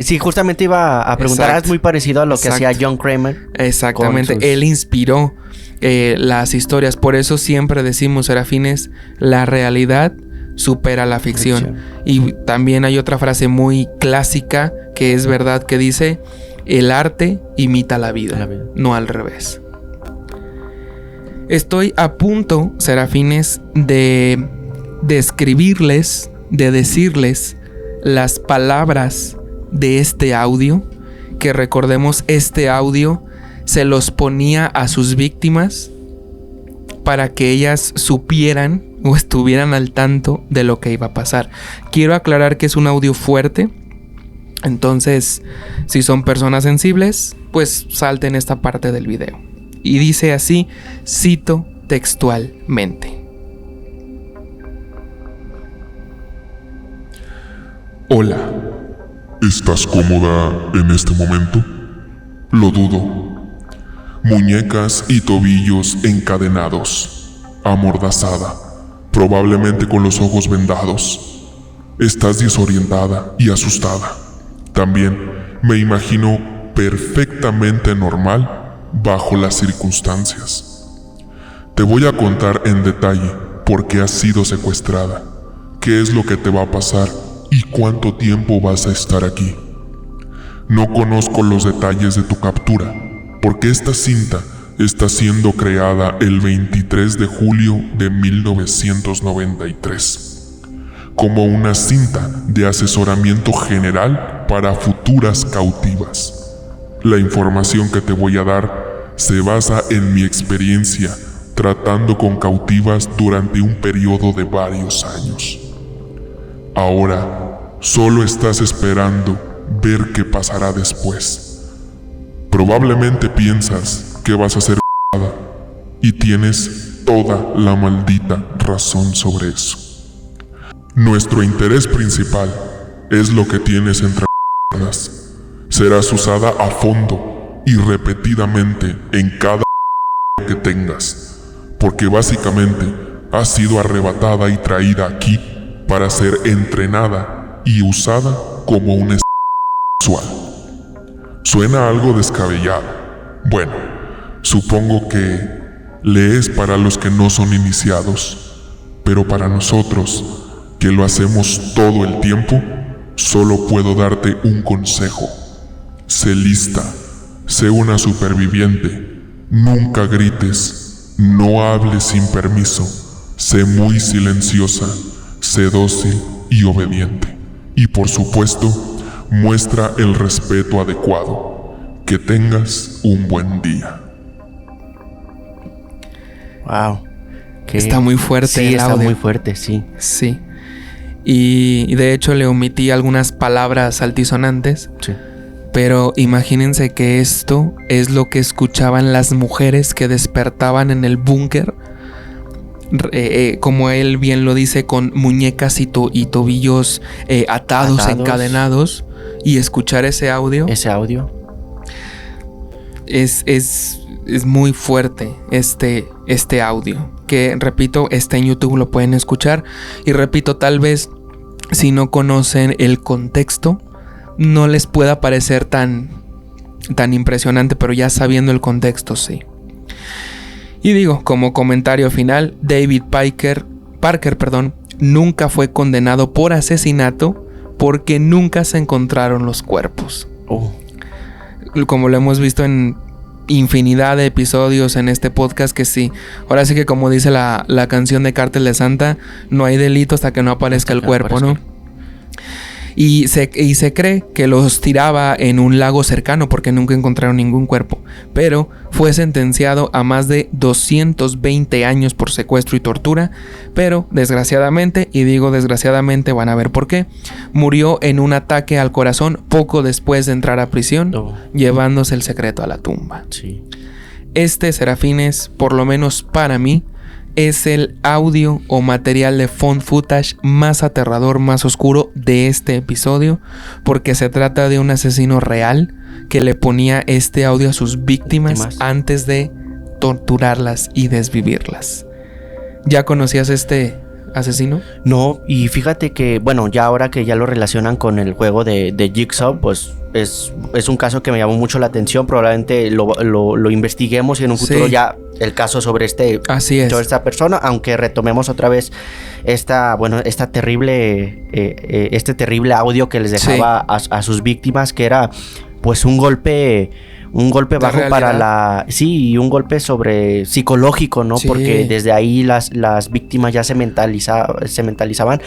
Speaker 2: Sí, justamente iba a preguntar. Es muy parecido a lo que hacía John Kramer.
Speaker 1: Exactamente. Él inspiró las historias. Por eso siempre decimos, Serafines, la realidad supera la ficción. Y también hay otra frase muy clásica que es verdad, que dice: el arte imita la vida, no al revés. Estoy a punto, Serafines, de escribirles, de decirles las palabras de este audio, que recordemos, este audio se los ponía a sus víctimas para que ellas supieran o estuvieran al tanto de lo que iba a pasar. Quiero aclarar que es un audio fuerte, entonces si son personas sensibles, pues salten esta parte del video. Y dice así, cito textualmente:
Speaker 3: Hola, ¿estás cómoda en este momento? Lo dudo. Muñecas y tobillos encadenados, amordazada, probablemente con los ojos vendados. Estás desorientada y asustada. También me imagino perfectamente normal bajo las circunstancias. Te voy a contar en detalle por qué has sido secuestrada, qué es lo que te va a pasar y cuánto tiempo vas a estar aquí. No conozco los detalles de tu captura, porque esta cinta está siendo creada el 23 de julio de 1993, como una cinta de asesoramiento general para futuras cautivas. La información que te voy a dar se basa en mi experiencia tratando con cautivas durante un periodo de varios años. Ahora, solo estás esperando ver qué pasará después. Probablemente piensas que vas a ser y tienes toda la maldita razón sobre eso. Nuestro interés principal es lo que tienes entre piernas. Serás usada a fondo y repetidamente en cada que tengas, porque básicamente has sido arrebatada y traída aquí para ser entrenada y usada como un sexual. Suena algo descabellado. Bueno, supongo que le es para los que no son iniciados, pero para nosotros, que lo hacemos todo el tiempo, solo puedo darte un consejo. Sé lista, sé una superviviente, nunca grites, no hables sin permiso, sé muy silenciosa, sé dócil y obediente. Y por supuesto, muestra el respeto adecuado. Que tengas un buen día.
Speaker 2: Wow.
Speaker 1: Está muy fuerte.
Speaker 2: Sí,
Speaker 1: el
Speaker 2: está
Speaker 1: audio.
Speaker 2: muy fuerte, sí.
Speaker 1: Sí. Y de hecho le omití algunas palabras altisonantes.
Speaker 2: Sí.
Speaker 1: Pero imagínense que esto es lo que escuchaban las mujeres que despertaban en el búnker. Como él bien lo dice, con muñecas y tobillos atados, encadenados. Y escuchar ese audio.
Speaker 2: Ese audio.
Speaker 1: Es muy fuerte este audio. Que repito, está en YouTube, lo pueden escuchar. Y repito, tal vez si no conocen el contexto, no les pueda parecer tan impresionante, pero ya sabiendo el contexto, sí. Y digo, como comentario final, David Parker, nunca fue condenado por asesinato porque nunca se encontraron los cuerpos. Como lo hemos visto en infinidad de episodios en este podcast, que sí, ahora sí que como dice la canción de Cártel de Santa, no hay delito hasta que no aparezca el cuerpo, ¿no? Y se cree que los tiraba en un lago cercano porque nunca encontraron ningún cuerpo, pero fue sentenciado a más de 220 años por secuestro y tortura, pero desgraciadamente, y digo desgraciadamente, van a ver por qué, murió en un ataque al corazón poco después de entrar a prisión, llevándose el secreto a la tumba.
Speaker 2: Sí.
Speaker 1: Serafines, por lo menos para mí, es el audio o material de found footage más aterrador, más oscuro de este episodio, porque se trata de un asesino real que le ponía este audio a sus víctimas antes de torturarlas y desvivirlas. ¿Ya conocías este asesino? No,
Speaker 2: y fíjate que, bueno, ya ahora que ya lo relacionan con el juego de Jigsaw, pues es un caso que me llamó mucho la atención. Probablemente lo investiguemos y en un futuro ya el caso sobre sobre esta persona, aunque retomemos otra vez este terrible audio que les dejaba a sus víctimas, que era pues un golpe bajo para y un golpe sobre psicológico, ¿no? Sí. Porque desde ahí las víctimas ya se mentalizaban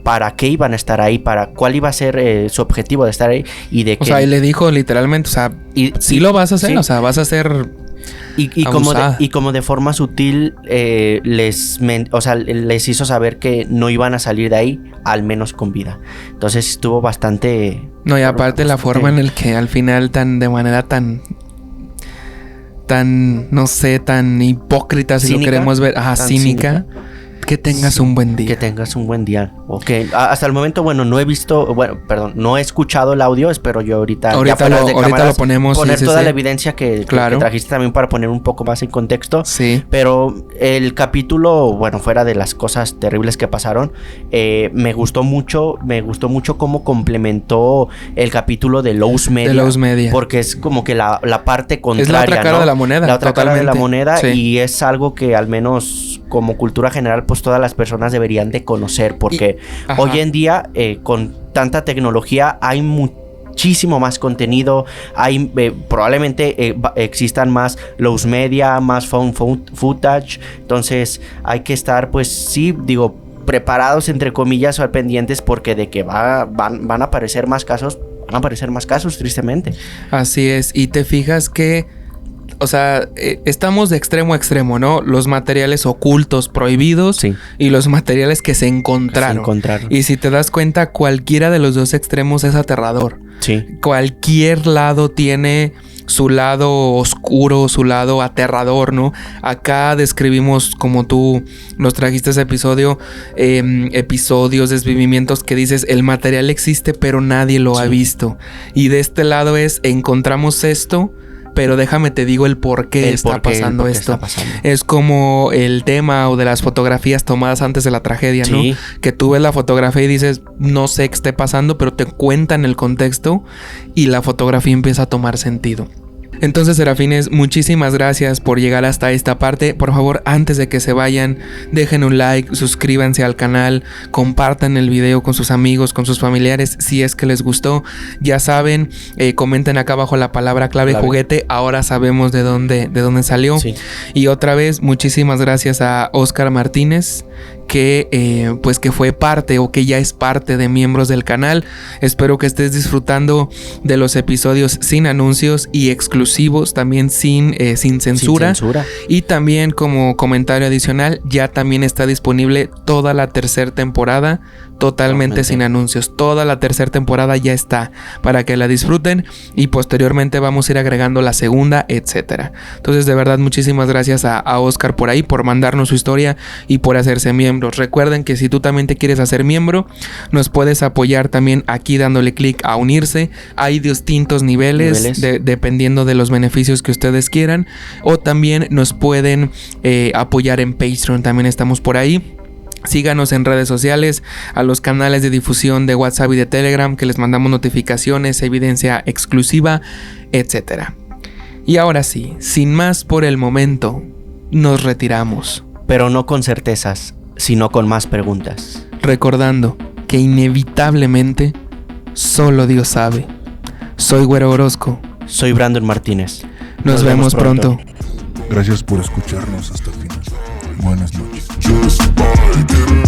Speaker 2: para qué iban a estar ahí, para cuál iba a ser su objetivo de estar ahí y de que...
Speaker 1: O sea, y le dijo literalmente, o sea, sí lo vas a hacer, o sea, vas a hacer...
Speaker 2: Y como de forma sutil les hizo saber que no iban a salir de ahí, al menos con vida. Entonces estuvo bastante...
Speaker 1: No, y aparte la forma en el que al final de manera tan no sé, tan hipócrita, si cínica, lo queremos ver, cínica, Que tengas un buen día.
Speaker 2: Que tengas un buen día. Ok, hasta el momento, bueno, no he escuchado el audio, espero yo ahorita
Speaker 1: lo ponemos.
Speaker 2: Poner
Speaker 1: sí,
Speaker 2: toda
Speaker 1: sí.
Speaker 2: la evidencia que trajiste también para poner un poco más en contexto.
Speaker 1: Sí.
Speaker 2: Pero el capítulo, bueno, fuera de las cosas terribles que pasaron, me gustó mucho cómo complementó el capítulo de Lowe's Media. Porque es como que la parte contraria,
Speaker 1: es la otra cara, ¿no?, de la moneda.
Speaker 2: La otra cara de la moneda,
Speaker 1: sí.
Speaker 2: Y es algo que al menos como cultura general, pues todas las personas deberían de conocer, porque hoy en día, con tanta tecnología, hay muchísimo más contenido, hay probablemente existan más Lowe's Media, más found footage, entonces hay que estar, pues sí, digo, preparados entre comillas o al pendientes, porque de que van a aparecer más casos, tristemente.
Speaker 1: Así es, y te fijas que, o sea, estamos de extremo a extremo, ¿no? Los materiales ocultos, prohibidos,
Speaker 2: sí,
Speaker 1: y los materiales que se encontraron. Y si te das cuenta, cualquiera de los dos extremos es aterrador.
Speaker 2: Sí.
Speaker 1: Cualquier lado tiene su lado oscuro, su lado aterrador, ¿no? Acá describimos, como tú nos trajiste ese episodio, episodios, desvivimientos que dices, el material existe pero nadie lo ha visto. Y de este lado encontramos esto, pero déjame te digo el por qué está pasando esto. Es como el tema o de las fotografías tomadas antes de la tragedia, ¿no?
Speaker 2: Sí.
Speaker 1: Que tú ves la fotografía y dices, no sé qué esté pasando, pero te cuentan el contexto y la fotografía empieza a tomar sentido. Entonces, serafines, muchísimas gracias por llegar hasta esta parte. Por favor, antes de que se vayan, dejen un like, suscríbanse al canal, compartan el video con sus amigos, con sus familiares, si es que les gustó. Ya saben, comenten acá abajo la palabra clave juguete. Ahora sabemos de dónde salió.
Speaker 2: Sí.
Speaker 1: Y otra vez, muchísimas gracias a Oscar Martínez, que fue parte o que ya es parte de miembros del canal. Espero que estés disfrutando de los episodios sin anuncios y exclusivos, también sin censura. Y también, como comentario adicional, ya también está disponible toda la tercera temporada totalmente sin anuncios. Toda la tercera temporada ya está para que la disfruten, y posteriormente vamos a ir agregando la segunda, etcétera. Entonces, de verdad, muchísimas gracias a Oscar por ahí, por mandarnos su historia y por hacerse miembros. Recuerden que si tú también te quieres hacer miembro, nos puedes apoyar también aquí dándole clic a unirse. Hay distintos niveles. Dependiendo de los beneficios que ustedes quieran, o también nos pueden apoyar en Patreon, también estamos por ahí. Síganos en redes sociales, a los canales de difusión de WhatsApp y de Telegram, que les mandamos notificaciones, evidencia exclusiva, etcétera. Y ahora sí, sin más por el momento, nos retiramos.
Speaker 2: Pero no con certezas, sino con más preguntas.
Speaker 1: Recordando que inevitablemente solo Dios sabe. Soy Güero Orozco.
Speaker 2: Soy Brandon Martínez.
Speaker 1: Nos vemos pronto.
Speaker 3: Gracias por escucharnos hasta el final. Buenas noches.
Speaker 5: Just by getting